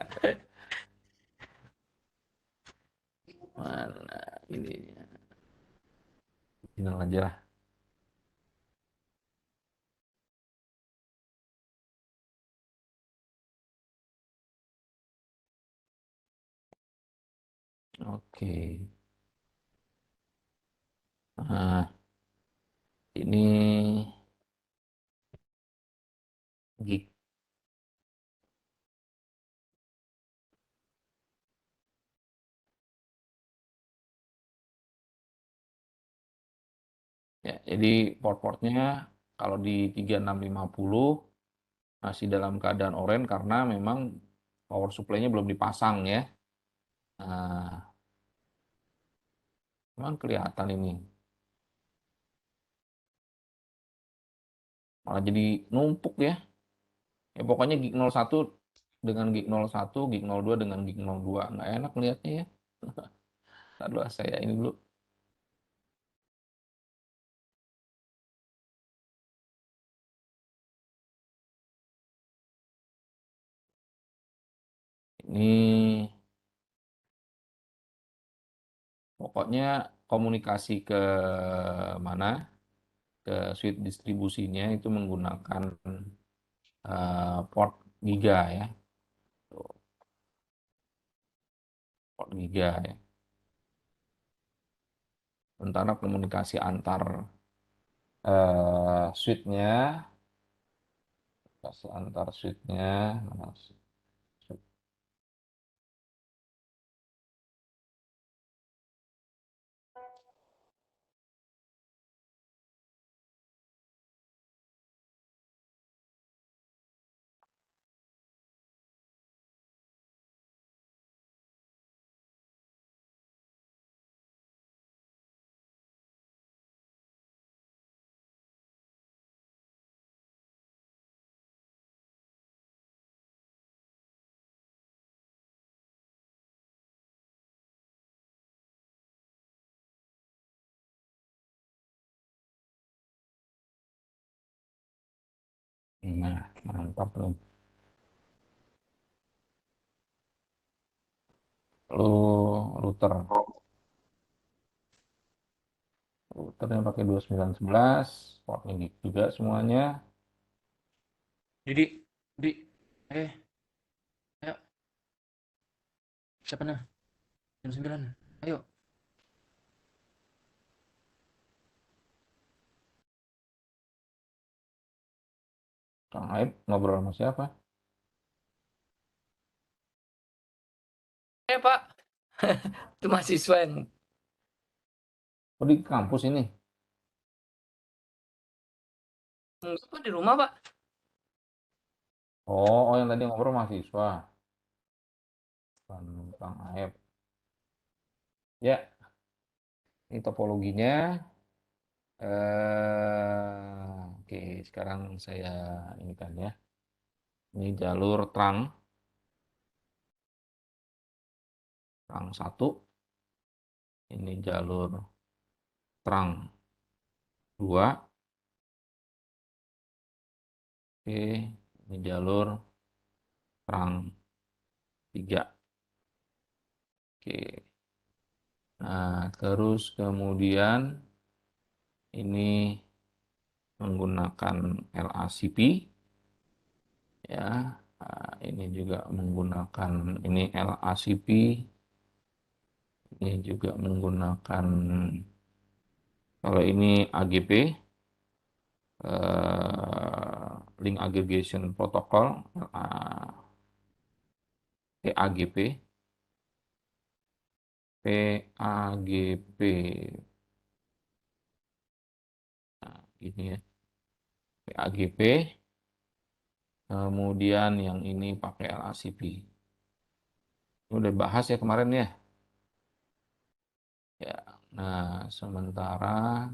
[SPEAKER 1] Nah, mana ini? Final aja lah. Oke. Nah, ini gig. Ya, jadi port-portnya kalau di 3650 masih dalam keadaan oranye karena memang power supply-nya belum dipasang ya. Nah, memang kelihatan ini. Malah jadi numpuk ya. Ya pokoknya gig 01 dengan gig 01, gig 02 dengan gig 02. Nggak enak lihatnya ya. Aduh, saya ini dulu. Ini pokoknya komunikasi ke mana? Ke switch distribusinya itu menggunakan port Giga ya. Tuh, port Giga ya. Sementara komunikasi antar switch-nya, komunikasi antar switch-nya, mana sih? Nah, mantap loh. Lalu router. Routernya pakai 2911, portnya gig juga semuanya.
[SPEAKER 2] Didi, Didi, ayo, siapa nah? Jam 9. Ayo.
[SPEAKER 1] Kang Aib ngobrol sama siapa?
[SPEAKER 2] Pak. Itu mahasiswa yang
[SPEAKER 1] Oh, di kampus ini.
[SPEAKER 2] enggak Pak di rumah Pak.
[SPEAKER 1] Oh, yang tadi ngobrol mahasiswa. Kang Aib. Ya, ini topologinya. Oke, sekarang saya ini kan ya. Ini jalur terang satu. Ini jalur terang dua. Oke, ini jalur terang tiga. Oke. Nah, terus kemudian ini menggunakan LACP ya. Nah, ini juga menggunakan ini LACP. Ini juga menggunakan Kalau ini AGP, Link Aggregation Protocol, PAGP, PAGP, nah, ini ya, PAGP. Kemudian yang ini pakai LACP. Udah bahas ya kemarin ya. Ya, nah sementara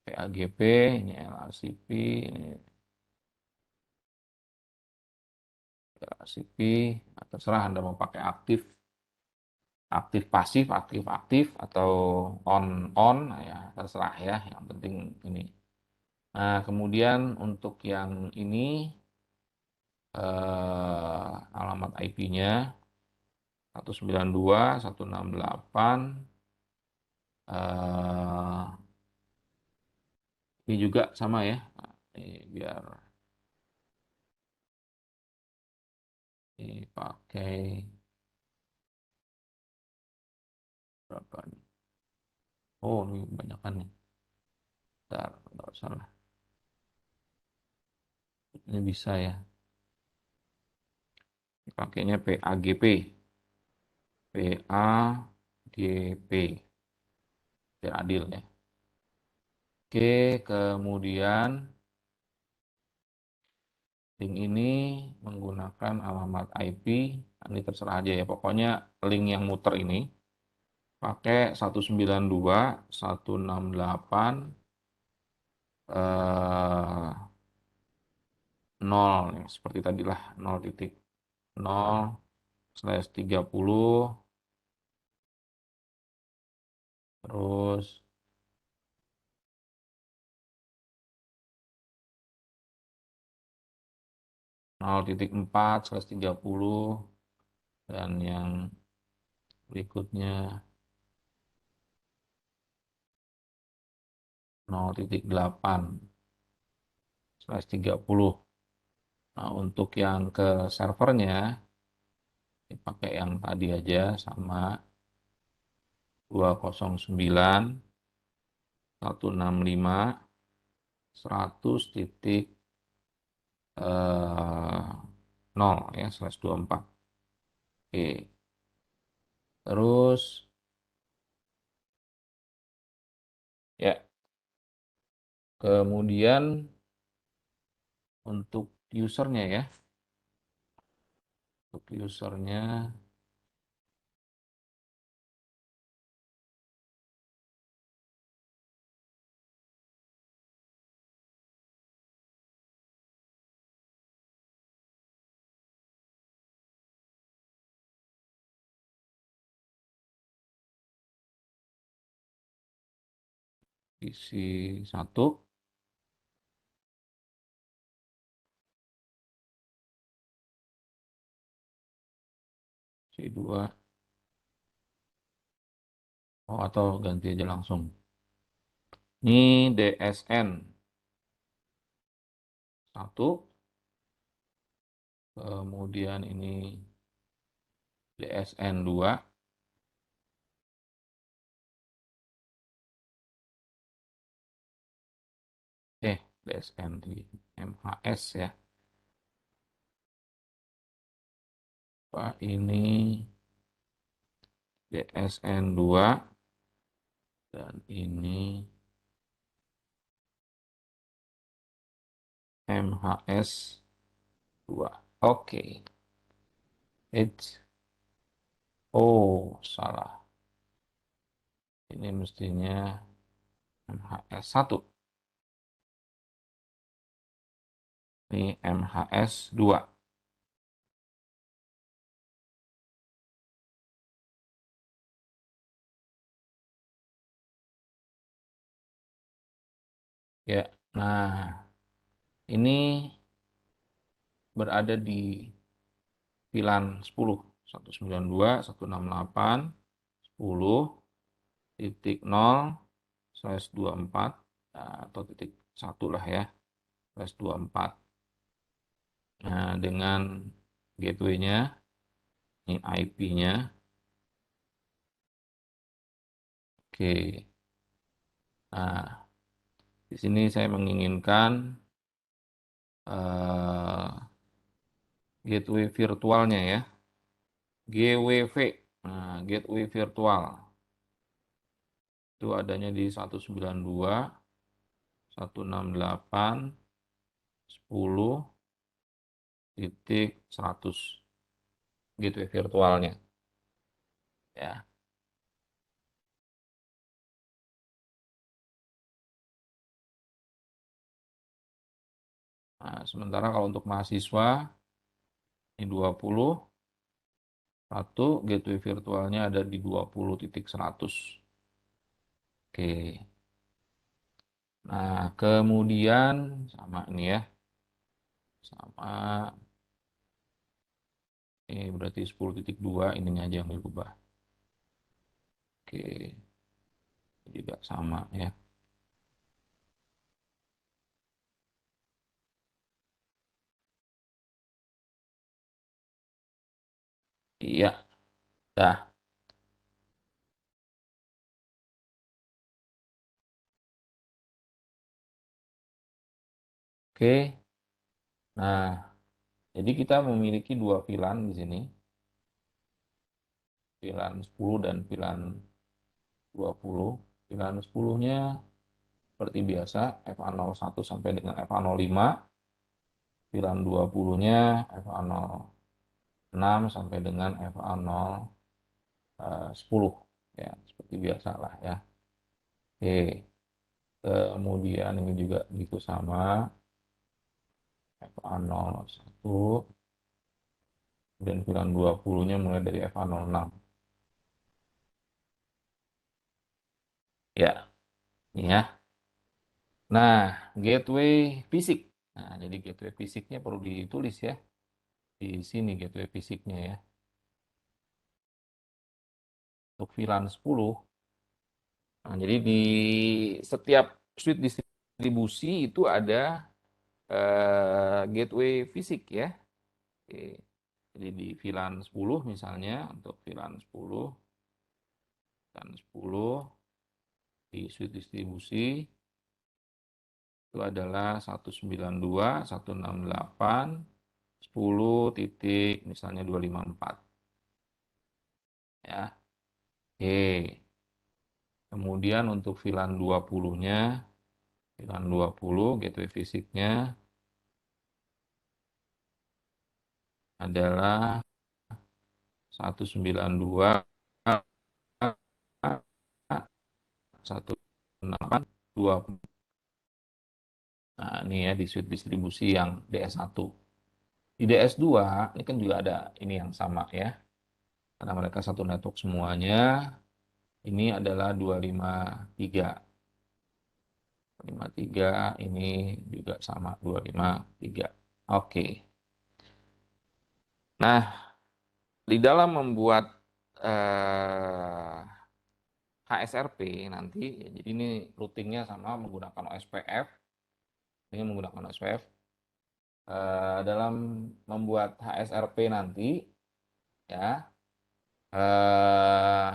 [SPEAKER 1] PAGP, ini LACP, ini LACP, nah, terserah Anda mau pakai aktif, aktif pasif, aktif aktif, atau on, nah ya terserah ya. Yang penting ini. Nah kemudian untuk yang ini alamat IP-nya 192.168. Ini juga sama ya. Nah, ini biar dipakai berapa nih? Oh, ini kebanyakan nih. Bentar, nggak salah. Ini bisa ya. Pakainya PAGP. PAGP. Biar adil ya. Oke, kemudian link ini menggunakan alamat IP. Ini terserah aja ya. Pokoknya link yang muter ini pakai 192.168 nol ya, seperti tadilah 0.0/30, terus 0.4/30, dan yang berikutnya 0.8/30. Nah, untuk yang ke servernya dipakai yang tadi aja sama 209.165.100.0 ya /24. Oke, terus ya kemudian untuk usernya ya, untuk usernya isi 1, isi 2, oh atau ganti aja langsung. Ini DSN 1, kemudian ini DSN 2, DSN di MHS ya. Pak ini DSN 2 dan ini MHS 2. Oke. Oh, salah. Ini mestinya MHS 1. Ini MHS 2. Ya, nah ini berada di VLAN 10, 192.168.10.0/24, atau titik 1 lah ya, /24. Nah, dengan gateway-nya, ini IP-nya, Oke. Nah, di sini saya menginginkan eh, gateway virtualnya ya. GWV. Nah, gateway virtual. Itu adanya di 192, 168, 10.100 gateway virtualnya. Ya. Nah, sementara kalau untuk mahasiswa ini 20, satu gateway virtualnya ada di 20.100. Oke. Nah, kemudian sama ini ya. Sama ini berarti 10.2 ininya aja yang berubah. Oke, juga sama ya. Iya, dah. Oke. Nah, jadi kita memiliki dua VLAN di sini. VLAN 10 dan VLAN 20. VLAN 10-nya seperti biasa FA01 sampai dengan FA05. VLAN 20-nya FA06 sampai dengan FA10. Ya, seperti biasa lah ya. Oke. Kemudian ini juga gitu sama FA01 dan VLAN 20-nya mulai dari FA06. Ya, ini ya. Nah, gateway fisik. Nah, jadi gateway fisiknya perlu ditulis ya. Di sini gateway fisiknya ya. Untuk VLAN 10. Nah, jadi di setiap switch distribusi itu ada gateway fisik ya. Oke. Jadi di VLAN 10 misalnya, untuk VLAN 10 dan 10 di switch distribusi itu adalah 192, 168, 10 titik misalnya 254 ya. Oke. Kemudian untuk VLAN 20-nya, VLAN 20 gateway fisiknya adalah 192, 168, 20. Nah, ini ya di switch distribusi yang DS1. Di DS2 ini kan juga ada ini yang sama ya. Karena mereka satu network semuanya. Ini adalah 253. 253 ini juga sama 253. Oke. Nah, di dalam membuat HSRP nanti, ya, jadi ini routingnya sama menggunakan OSPF. Ini menggunakan OSPF. Dalam membuat HSRP nanti, ya, eh,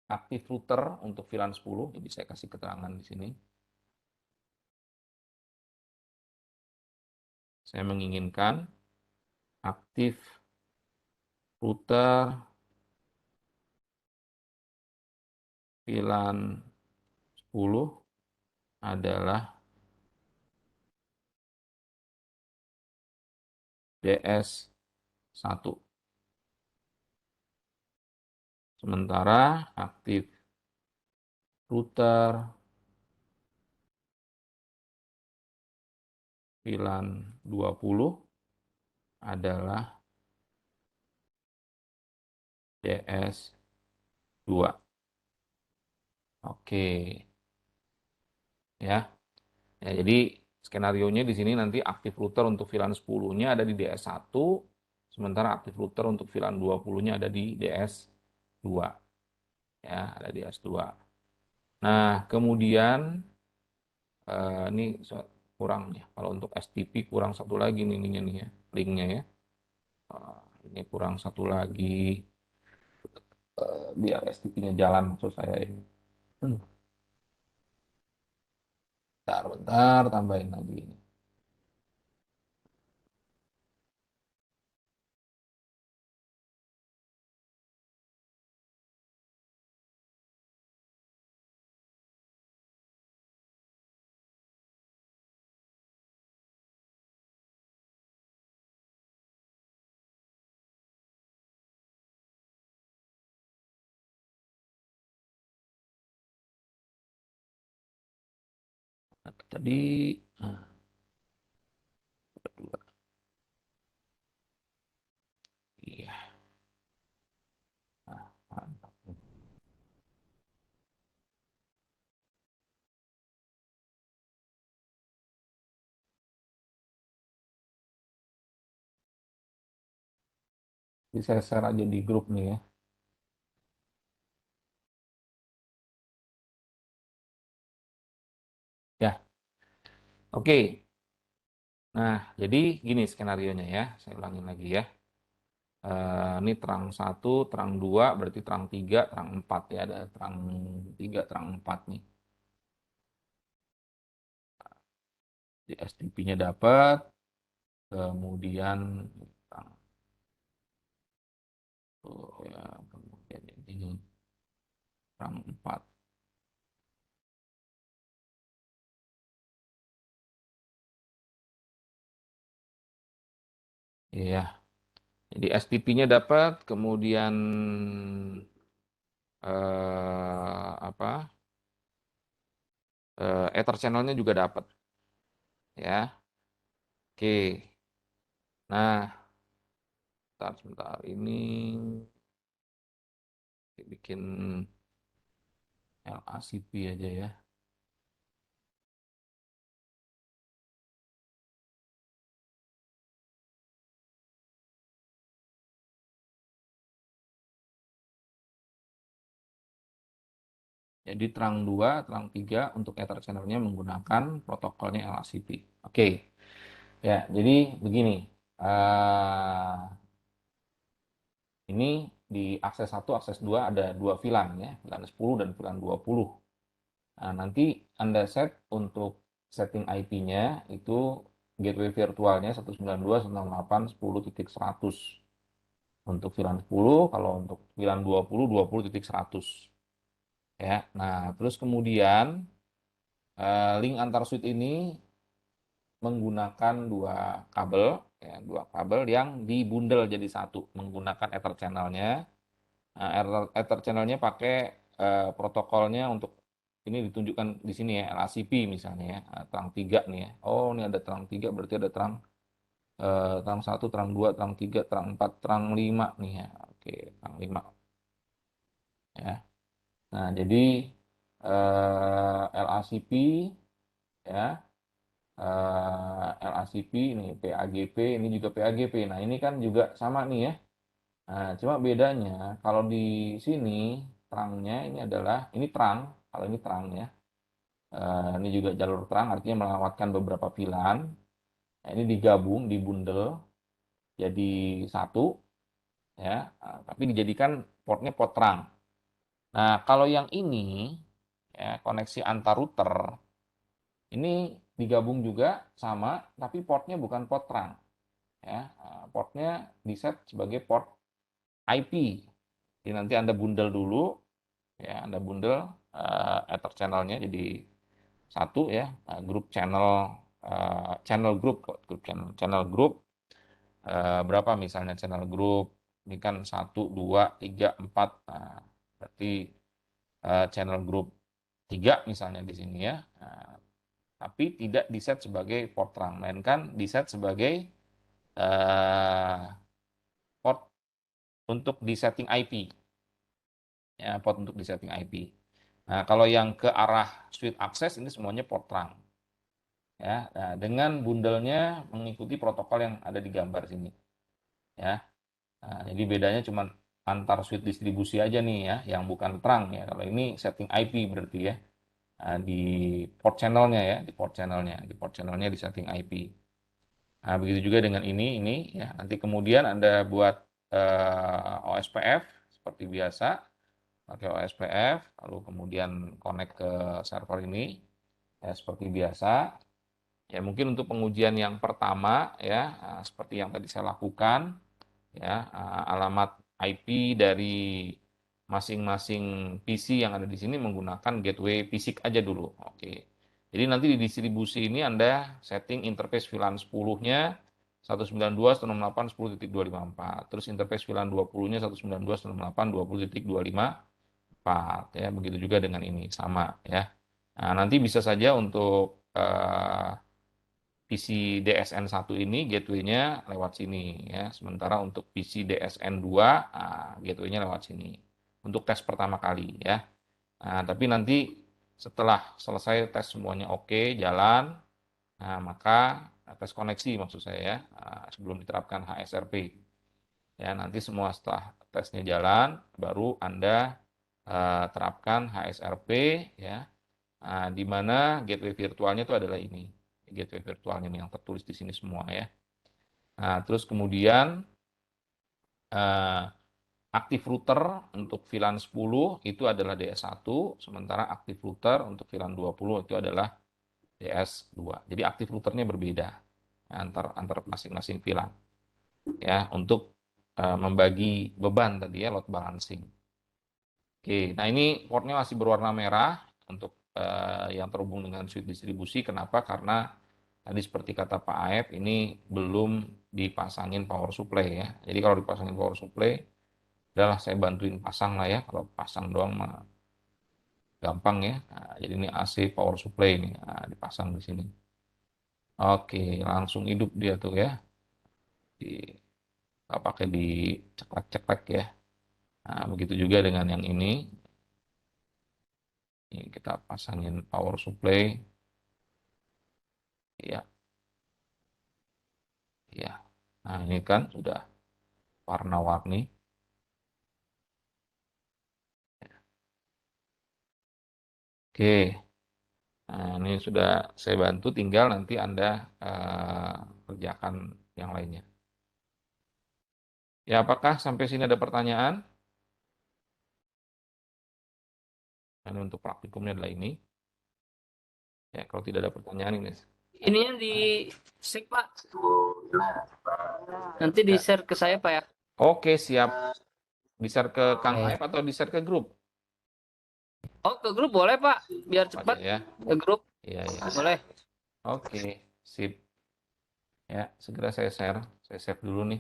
[SPEAKER 1] aktif router untuk VLAN 10, jadi saya kasih keterangan di sini. Saya menginginkan aktif router VLAN 10 adalah DS1. Sementara aktif router VLAN 20 adalah DS2. Oke, ya. Ya, jadi skenarionya di sini nanti aktif router untuk VLAN 10-nya ada di DS1, sementara aktif router untuk VLAN 20-nya ada di DS2. Ya, ada di DS2. Nah, kemudian ini kurang ya. Kalau untuk STP kurang satu lagi nih, ininya nih ya, linknya ya. Ini kurang satu lagi biar STP-nya jalan maksud saya ini. Bentar, tambahin lagi ini. Tadi nah, dua. Iya. Nah, mantap. Jadi saya share aja di grup nih ya. Ya, oke. Nah, jadi gini skenarionya ya. Saya ulangin lagi ya. Ini terang satu, terang dua, berarti terang tiga, terang empat ya. Ada terang tiga, terang empat nih. Di STP-nya dapat, kemudian terang oh, ya, kemudian ini terang empat. Iya, jadi STP-nya dapat, kemudian apa? Ether channel-nya juga dapat ya. Oke. Nah, sebentar ini bikin LACP aja ya. Jadi terang 2, terang 3 untuk Ether channel-nya menggunakan protokolnya LACP. Oke. Ya, jadi begini. eh ini di akses 1, akses 2 ada dua VLAN ya, VLAN 10 dan VLAN 20. Nah, nanti Anda set untuk setting IP-nya itu gateway virtualnya 192.168.10.100. Untuk VLAN 10, kalau untuk VLAN 20, 20.100. Ya, nah terus kemudian link antar switch ini menggunakan dua kabel yang dibundel jadi satu menggunakan Ether channel-nya. Nah, Ether channel-nya pakai protokolnya untuk ini ditunjukkan di sini ya, LACP misalnya ya, terang 3 nih ya. Oh, ini ada terang 3 berarti ada terang 1, terang 2, terang 3, terang 4, terang 5 nih ya. Oke, terang 5 ya. Nah, jadi LACP ya, LACP ini PAGP, ini juga PAGP. Nah, ini kan juga sama nih ya. Nah, cuma bedanya kalau di sini terangnya ini adalah ini terang, kalau ini terang ya. Ini juga jalur terang artinya melewatkan beberapa pilan. Nah, ini digabung, dibundel jadi satu ya, tapi dijadikan portnya port terang. Nah, kalau yang ini ya koneksi antar router ini digabung juga sama, tapi portnya bukan port terang ya. Portnya di set sebagai port IP. Jadi nanti Anda bundel dulu ya, Anda bundel Ether channelnya jadi satu ya, grup channel channel group grup channel group berapa misalnya channel group ini kan 1, 2, 3, 4, nah, berarti channel group 3 misalnya di sini ya. Nah, tapi tidak di set sebagai port terang, melainkan di set sebagai uh, port untuk di setting IP ya, port untuk di setting IP. Nah, kalau yang ke arah switch access ini semuanya port terang ya. Nah, dengan bundelnya mengikuti protokol yang ada di gambar sini ya. Nah, jadi bedanya cuma antar switch distribusi aja nih ya, yang bukan terang ya. Kalau ini setting IP berarti ya. Nah, di port channelnya ya, di port channelnya di setting IP. Nah, begitu juga dengan ini ya. Nanti kemudian Anda buat OSPF seperti biasa, pakai OSPF, lalu kemudian connect ke server ini, ya seperti biasa. Ya mungkin untuk pengujian yang pertama ya, seperti yang tadi saya lakukan, ya alamat IP dari masing-masing PC yang ada di sini menggunakan gateway fisik aja dulu. Oke. Jadi nanti di distribusi ini Anda setting interface VLAN 10-nya 192.168.10.254. Terus interface VLAN 20-nya 192.168.20.254 ya. Begitu juga dengan ini sama ya. Nah, nanti bisa saja untuk PC DSN1 ini gateway-nya lewat sini ya. Sementara untuk PC DSN2 gateway-nya lewat sini. Untuk tes pertama kali ya. Nah, tapi nanti setelah selesai tes semuanya oke, jalan, nah maka tes koneksi maksud saya ya, sebelum diterapkan HSRP. Ya, nanti semua setelah tesnya jalan baru Anda terapkan HSRP ya. Di mana gateway virtualnya itu adalah ini. Gateway virtualnya yang tertulis di sini semua ya. Nah, terus kemudian aktif router untuk VLAN 10 itu adalah DS1, sementara aktif router untuk VLAN 20 itu adalah DS2. Jadi aktif routernya berbeda antar masing-masing VLAN. Ya, untuk membagi beban tadi ya, load balancing. Oke, nah ini portnya masih berwarna merah untuk yang terhubung dengan switch distribusi. Kenapa? Karena tadi seperti kata Pak Aep, ini belum dipasangin power supply ya. Jadi kalau dipasangin power supply, udahlah saya bantuin pasang lah ya. Kalau pasang doang mah gampang ya. Nah, jadi ini AC power supply ini dipasang di sini. Oke, langsung hidup dia tuh ya. Nggak pakai diceklek-ceklek ya. Nah, begitu juga dengan yang ini. Ini kita pasangin power supply. Ya, ya. Nah, ini kan sudah warna-warni. Oke. Nah, ini sudah saya bantu, tinggal nanti Anda kerjakan yang lainnya. Ya, apakah sampai sini ada pertanyaan? Ini untuk praktikumnya adalah ini. Ya, kalau tidak ada pertanyaan ini.
[SPEAKER 2] Ininya di save Pak. Nanti di share ke saya Pak ya.
[SPEAKER 1] Oke, siap. Di-share ke Kang Aep atau di-share ke grup?
[SPEAKER 2] Oh, ke grup boleh Pak, biar cepat.
[SPEAKER 1] Ya.
[SPEAKER 2] Ke grup.
[SPEAKER 1] Iya, iya.
[SPEAKER 2] Boleh.
[SPEAKER 1] Oke, sip. Ya, segera saya share. Saya save dulu nih.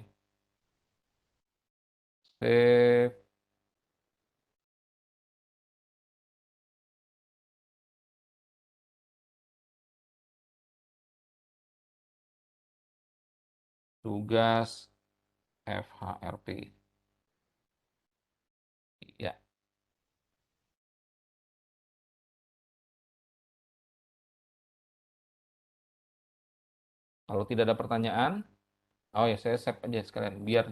[SPEAKER 1] Save. Tugas FHRP. Ya. Kalau tidak ada pertanyaan, oh ya saya save aja sekalian biar.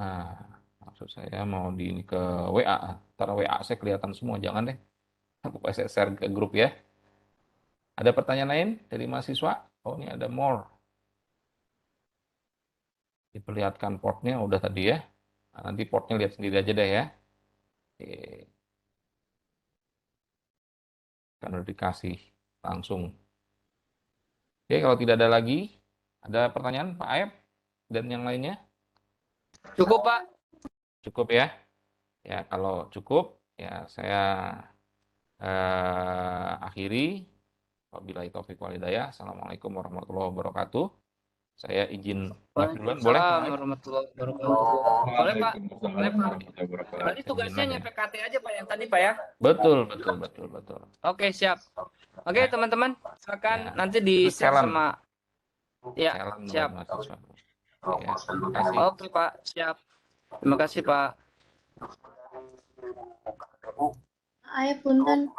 [SPEAKER 1] Nah, maksud saya mau di ini ke WA. Ntar WA saya kelihatan semua, jangan deh. Pokoknya saya share ke grup ya. Ada pertanyaan lain dari mahasiswa? Oh, ini ada more. Diperlihatkan portnya udah tadi ya. Nah, nanti portnya lihat sendiri aja deh ya. Oke. Kan udah dikasih langsung. Oke, kalau tidak ada lagi, ada pertanyaan Pak Aep dan yang lainnya?
[SPEAKER 2] Cukup Pak.
[SPEAKER 1] Cukup ya. Ya, kalau cukup ya saya akhiri. Wabillahi taufiq walhidayah. Assalamualaikum warahmatullahi wabarakatuh. Saya izin live duluan, boleh?
[SPEAKER 2] Waalaikumsalam warahmatullahi wabarakatuh. Boleh Pak. Boleh Pak. Tadi tugasnya
[SPEAKER 1] Izin
[SPEAKER 2] nyampe KT aja Pak yang tadi Pak ya.
[SPEAKER 1] Betul.
[SPEAKER 2] Oke, siap. Oke,
[SPEAKER 1] Ya.
[SPEAKER 2] teman-teman, silakan
[SPEAKER 1] Ya.
[SPEAKER 2] nanti di-share
[SPEAKER 1] challenge.
[SPEAKER 2] sama ya,
[SPEAKER 1] Challenge
[SPEAKER 2] siap.
[SPEAKER 1] buat mahasiswa. Ya, terima kasih.
[SPEAKER 2] Oke, Pak, siap. Terima kasih, Pak.
[SPEAKER 3] Ayo punten.